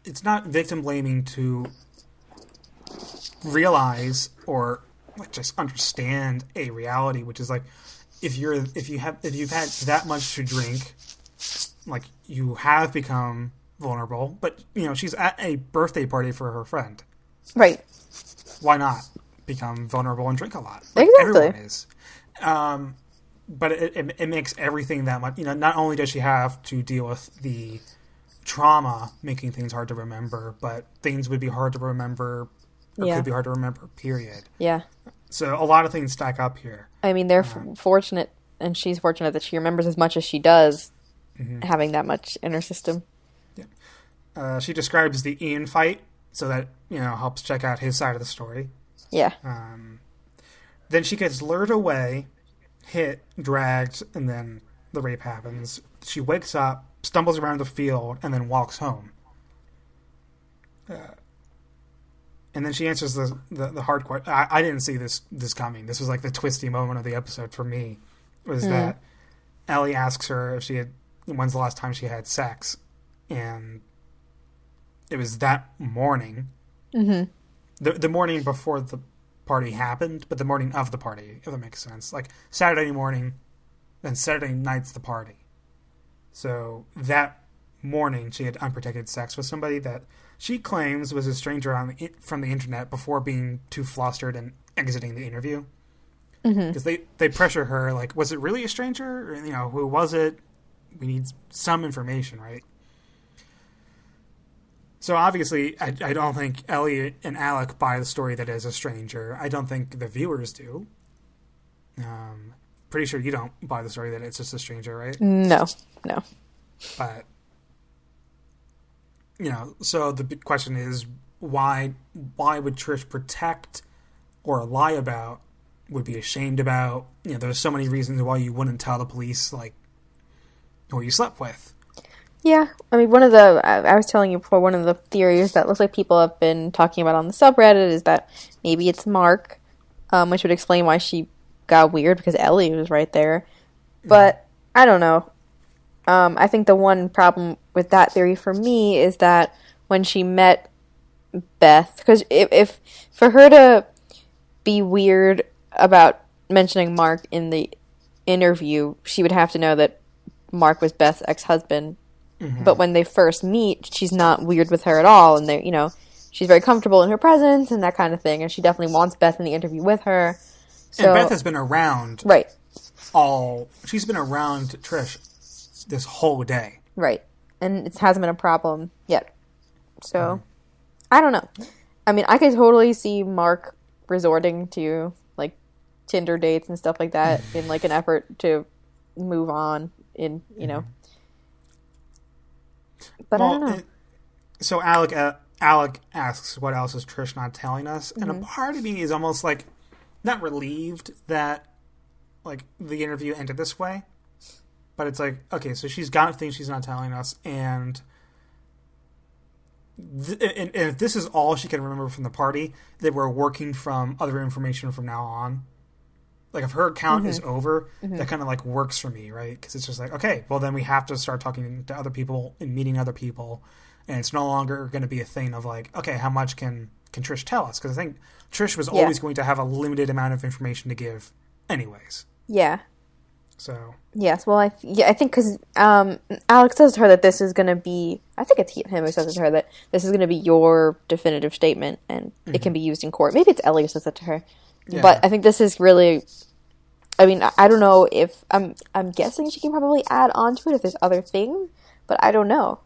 it's not victim blaming to realize or just understand a reality, which is like, if you've had that much to drink, like, you have become vulnerable. But she's at a birthday party for her friend. Right. Why not become vulnerable and drink a lot? Like, exactly. Everyone is. But it makes everything that much. Not only does she have to deal with the trauma making things hard to remember, but things would be hard to remember, or could be hard to remember, period. Yeah. So a lot of things stack up here. I mean, they're fortunate, and she's fortunate that she remembers as much as she does, having that much in her system. Yeah. She describes the Ian fight, so that, helps check out his side of the story. Yeah. Then she gets lured away, hit, dragged, and then the rape happens. She wakes up, stumbles around the field, and then walks home. And then she answers the hard question. I didn't see this coming. This was like the twisty moment of the episode for me, was that Ellie asks her when's the last time she had sex, and it was that morning. The morning before the party happened, but the morning of the party, if that makes sense. Like, Saturday morning, then Saturday night's the party. So that morning, she had unprotected sex with somebody that she claims was a stranger from the internet before being too flustered and exiting the interview. Because they pressure her, like, was it really a stranger? Or, who was it? We need some information, right? So obviously, I don't think Ellie and Alec buy the story that is a stranger. I don't think the viewers do. Pretty sure you don't buy the story that it's just a stranger, right? No. But, so the big question is, why would Trish protect or lie about, would be ashamed about? There's so many reasons why you wouldn't tell the police, like, who you slept with. Yeah, I mean, I was telling you before, one of the theories that looks like people have been talking about on the subreddit is that maybe it's Mark, which would explain why she got weird, because Ellie was right there. But, I don't know. I think the one problem with that theory for me is that when she met Beth, because if for her to be weird about mentioning Mark in the interview, she would have to know that Mark was Beth's ex-husband. But when they first meet, she's not weird with her at all, and she's very comfortable in her presence and that kind of thing, and she definitely wants Beth in the interview with her. So, and Beth has been around, right? She's been around Trish this whole day, right? And it hasn't been a problem yet. So I don't know. I mean, I could totally see Mark resorting to, like, Tinder dates and stuff like that in like an effort to move on in, you know. But I don't know. So Alec asks, what else is Trish not telling us? And a part of me is almost like not relieved that like the interview ended this way, but it's like, okay, so she's got things she's not telling us, and if this is all she can remember from the party, that we're working from other information from now on. Like, if her account is over, that kind of, like, works for me, right? Because it's just like, okay, well, then we have to start talking to other people and meeting other people, and it's no longer going to be a thing of, like, okay, how much can Trish tell us? Because I think Trish was always going to have a limited amount of information to give anyways. Yeah. So. Yes, well, I think because Alex says to her that this is going to be, I think it's him who says it to her, that this is going to be your definitive statement, and it can be used in court. Maybe it's Ellie who says that to her. Yeah. But I think this is really, I mean, I don't know if, I'm guessing she can probably add on to it if there's other things, but I don't know.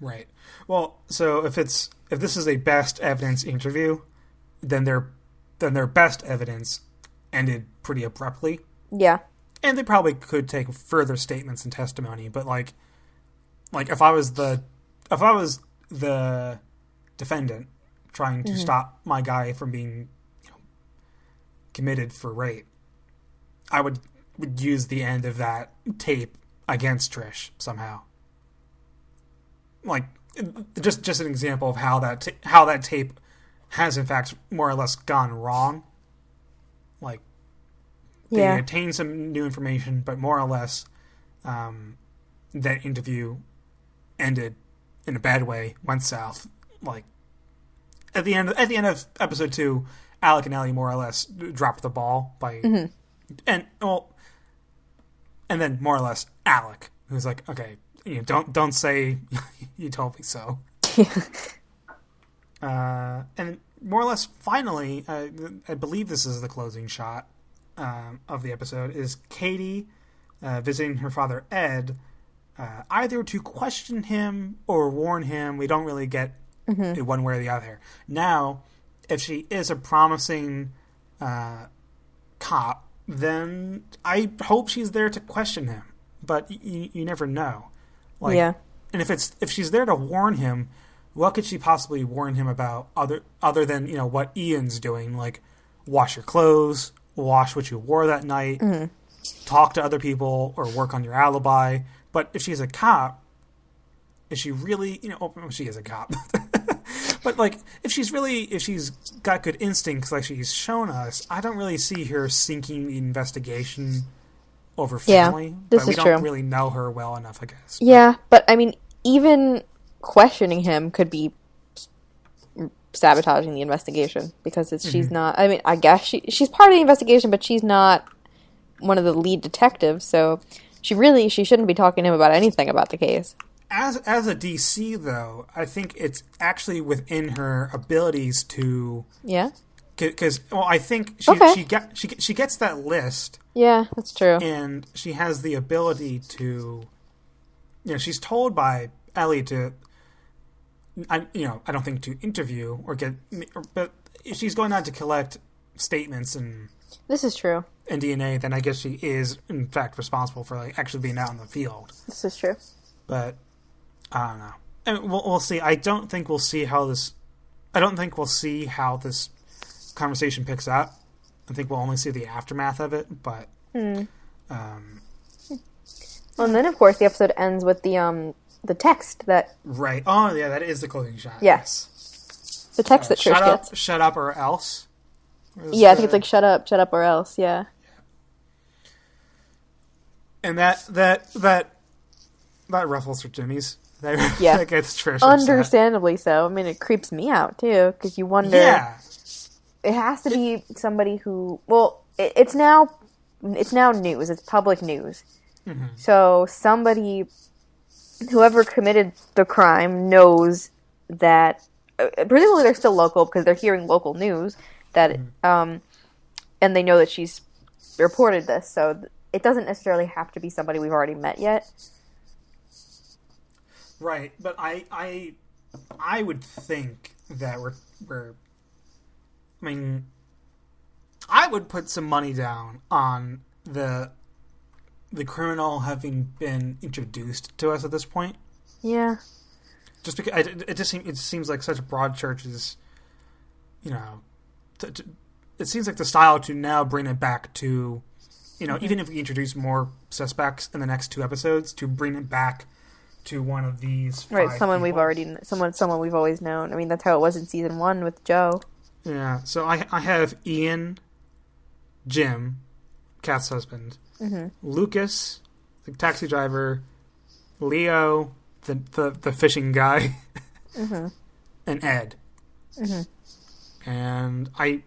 Right. Well, so if this is a best evidence interview, then their best evidence ended pretty abruptly. Yeah. And they probably could take further statements and testimony, but like if I was the defendant trying to stop my guy from being committed for rape, I would use the end of that tape against Trish somehow. Like, just an example of how that tape has in fact more or less gone wrong. Like, they obtained some new information, but more or less, that interview ended in a bad way, went south. Like, at the end of episode 2, Alec and Ellie more or less dropped the ball by, and then more or less Alec, who's like, okay, don't say you told me so. And more or less, finally, I believe this is the closing shot of the episode, is Katie visiting her father Ed, either to question him or warn him. We don't really get it one way or the other. Now, if she is a promising cop, then I hope she's there to question him. But you never know. Like, and if she's there to warn him, what could she possibly warn him about other than what Ian's doing? Like, wash your clothes, wash what you wore that night, talk to other people, or work on your alibi. But if she's a cop, is she really, she is a cop. But, like, if she's got good instincts like she's shown us, I don't really see her sinking the investigation over family. But we don't really know her well enough, I guess. Yeah, but I mean, even questioning him could be sabotaging the investigation, because she's not, I mean, I guess she's part of the investigation, but she's not one of the lead detectives, so she shouldn't be talking to him about anything about the case. As a DC, though, I think it's actually within her abilities to... Yeah? Because, I think she gets that list. Yeah, that's true. And she has the ability to... she's told by Ellie to... I don't think to interview or get... But if she's going on to collect statements and... This is true. And DNA, then I guess she is, in fact, responsible for actually being out in the field. This is true. But... I don't know. And we'll see. I don't think we'll see how this conversation picks up. I think we'll only see the aftermath of it. But well, and then of course the episode ends with the text that. Right. Oh yeah, that is the closing shot. Yes. The text that Trish gets. Shut up or else. Yeah, I think it's like shut up or else. Yeah. And that ruffles her jimmies. That gets Trish understandably upset. So. I mean, it creeps me out too, because you wonder. Yeah. It has to be somebody who. Well, it's now news. It's public news. Mm-hmm. So whoever committed the crime knows that. Presumably, they're still local because they're hearing local news that, and they know that she's reported this. So it doesn't necessarily have to be somebody we've already met yet. Right, but I would think that we're I I would put some money down on the criminal having been introduced to us at this point. Yeah. Just because it seems like such Broadchurch's, it seems like the style to now bring it back to, even if we introduce more suspects in the next 2 episodes, to bring it back to one of these 5 Right, someone people. someone we've always known. I mean, that's how it was in season 1 with Joe. Yeah, so I have Ian, Jim, Kath's husband, Lucas, the taxi driver, Leo, the fishing guy, and Ed. And I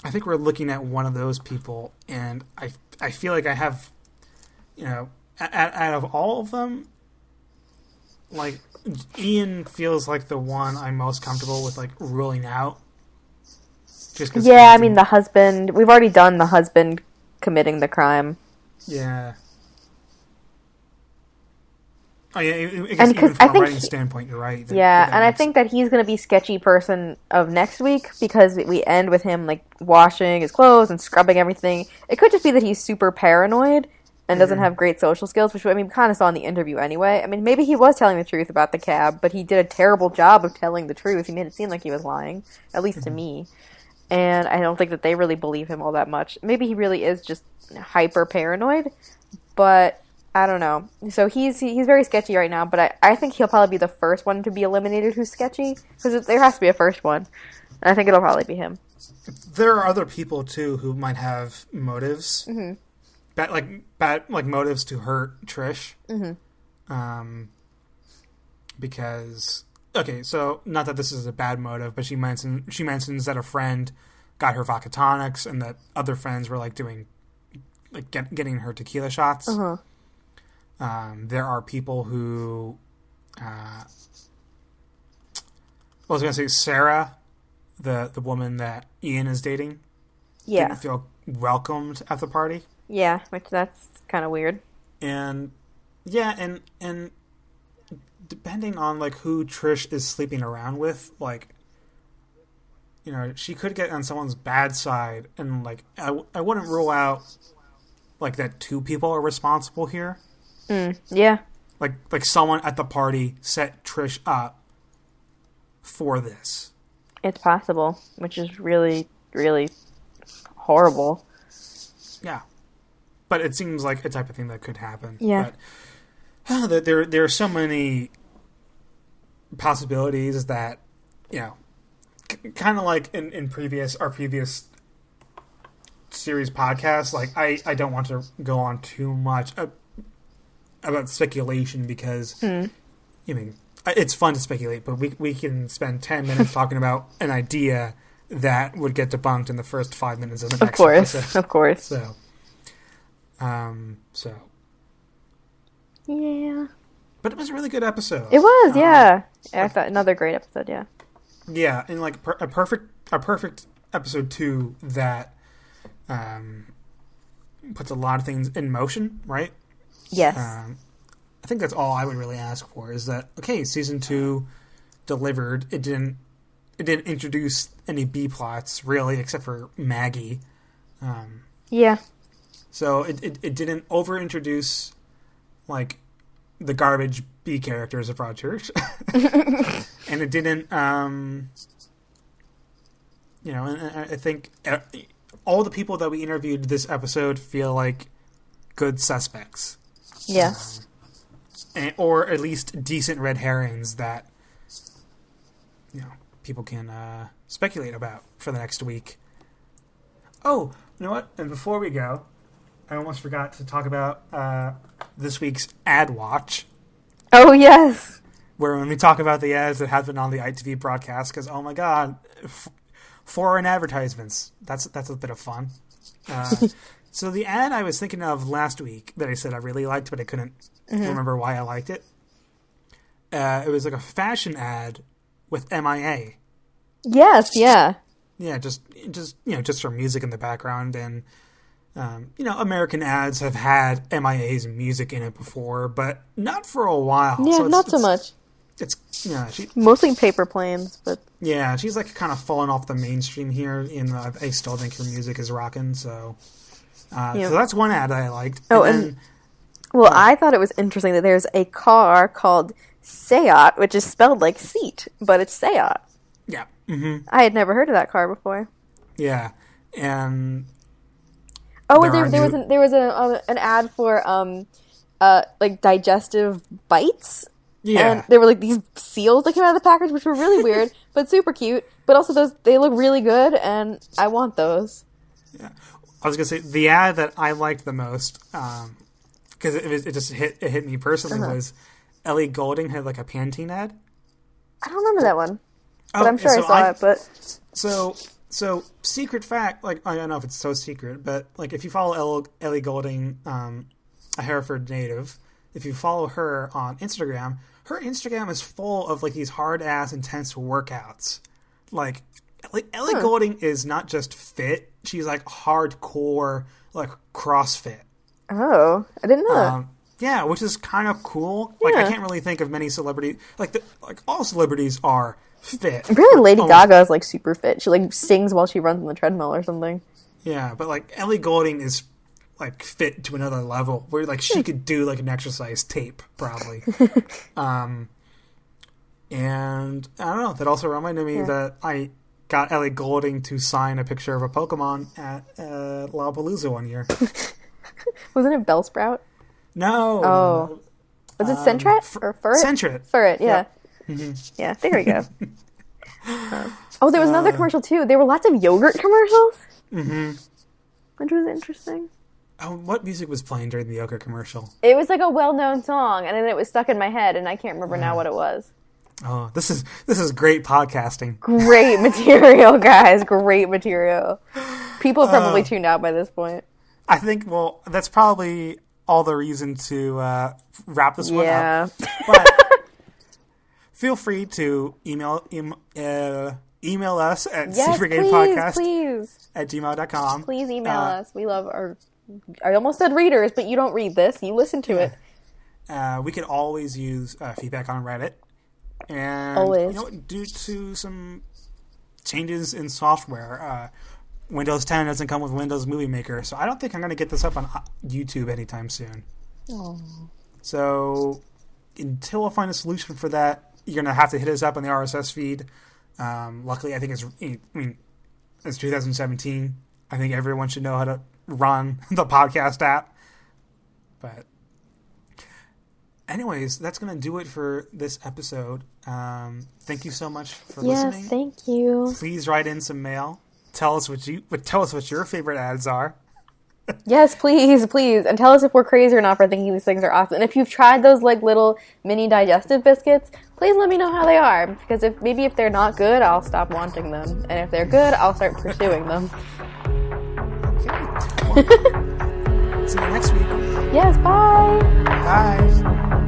think we're looking at one of those people, and I feel like I have, out of all of them, like, Ian feels like the one I'm most comfortable with, like, ruling out. Just 'cause yeah, I mean, the husband... We've already done the husband committing the crime. Yeah. Oh, yeah, I guess even from a writing standpoint, you're right. I think that he's going to be sketchy person of next week, because we end with him, like, washing his clothes and scrubbing everything. It could just be that he's super paranoid and doesn't have great social skills, which, I mean, we kind of saw in the interview anyway. I mean, maybe he was telling the truth about the cab, but he did a terrible job of telling the truth. He made it seem like he was lying, at least to me. And I don't think that they really believe him all that much. Maybe he really is just hyper paranoid, but I don't know. So he's very sketchy right now, but I think he'll probably be the first one to be eliminated who's sketchy, because there has to be a first one. And I think it'll probably be him. There are other people too who might have motives, bad motives to hurt Trish. Because so not that this is a bad motive, but she mentions that a friend got her vodka tonics, and that other friends were like doing getting her tequila shots. There are people who, I was going to say Sarah, the woman that Ian is dating, didn't feel welcomed at the party. Yeah, which that's kind of weird. And and depending on like who Trish is sleeping around with, like, she could get on someone's bad side, and like I wouldn't rule out like that 2 people are responsible here. Yeah. Like someone at the party set Trish up for this. It's possible, which is really, really horrible. Yeah. But it seems like a type of thing that could happen. Yeah. But there are so many possibilities that, kind of like in our previous series podcasts, like I don't want to go on too much about speculation, because I mean, it's fun to speculate, but we can spend 10 minutes talking about an idea that would get debunked in the first 5 minutes of the next episode. Of course. So yeah. But it was a really good episode. It was, yeah. I thought another great episode, yeah. Yeah, and like a perfect episode 2 that puts a lot of things in motion, right? Yes. I think that's all I would really ask for, is that, okay, season 2 delivered. It didn't introduce any B plots really, except for Maggie. Yeah. So it didn't over introduce like the garbage B characters of Broadchurch. And it didn't and I think all the people that we interviewed this episode feel like good suspects. Yeah. Or at least decent red herrings that people can speculate about for the next week. Oh, you know what? And before we go, I almost forgot to talk about this week's ad watch. Oh, yes. Where when we talk about the ads that have been on the ITV broadcast, because, oh my god, foreign advertisements. That's a bit of fun. So the ad I was thinking of last week that I said I really liked, but I couldn't remember why I liked it. It was like a fashion ad with MIA. Yes, yeah. Yeah, just for music in the background, and American ads have had MIA's music in it before, but not for a while. Yeah, so not so much. it's mostly paper planes, but yeah, she's like kind of fallen off the mainstream here. I still think her music is rocking. So, so that's one ad that I liked. Oh, well, I thought it was interesting that there's a car called Seat, which is spelled like seat, but it's Seat. Yeah. Mm-hmm. I had never heard of that car before. Yeah, and there was an ad for like digestive bites. Yeah, and there were like these seals that came out of the package, which were really weird, but super cute. But also they look really good, and I want those. Yeah, I was gonna say the ad that I liked the most, because it hit me personally, was Ellie Goulding had like a Pantene ad. I don't remember that one, but I'm sure I saw it. But so secret fact, like I don't know if it's so secret, but like if you follow Ellie Goulding, a Hereford native, if you follow her on Instagram, her Instagram is full of like these hard ass intense workouts. Like Ellie Goulding is not just fit; she's like hardcore, like CrossFit. Oh, I didn't know that. Yeah, which is kind of cool. Like I can't really think of many celebrities. Like all celebrities are fit. Really, Lady Gaga is like super fit. She like sings while she runs on the treadmill or something. Yeah, but like Ellie Goulding is like fit to another level where like she could do like an exercise tape probably. And I don't know, that also reminded me that I got Ellie Goulding to sign a picture of a Pokemon at Lollapalooza one year. Wasn't it Bellsprout? No. Oh. Was it Sentret or Furret? Sentret. Furret, yeah. Yep. Mm-hmm. Yeah, there we go. There was another commercial too. There were lots of yogurt commercials. Mm-hmm. Which was interesting. Oh, what music was playing during the yogurt commercial? It was like a well-known song, and then it was stuck in my head, and I can't remember now what it was. Oh, this is great podcasting. Great material, guys. Great material. People have probably tuned out by this point. I think, well, that's probably all the reason to wrap this one up. But feel free to email us at cbrigadepodcast@gmail.com. Please email us. We love our... I almost said readers, but you don't read this. You listen to it. We could always use feedback on Reddit. And always. Due to some changes in software, Windows 10 doesn't come with Windows Movie Maker, so I don't think I'm going to get this up on YouTube anytime soon. Oh. So until I find a solution for that, you're going to have to hit us up on the RSS feed. Luckily, I think it's 2017. I think everyone should know how to run the podcast app. But anyways, that's going to do it for this episode. Thank you so much for listening. Yes, thank you. Please write in some mail. Tell us what your favorite ads are. Yes, please, and tell us if we're crazy or not for thinking these things are awesome. And if you've tried those like little mini digestive biscuits, please let me know how they are. Because if they're not good, I'll stop wanting them, and if they're good, I'll start pursuing them. Okay. Well, see you next week. Yes, bye. Bye.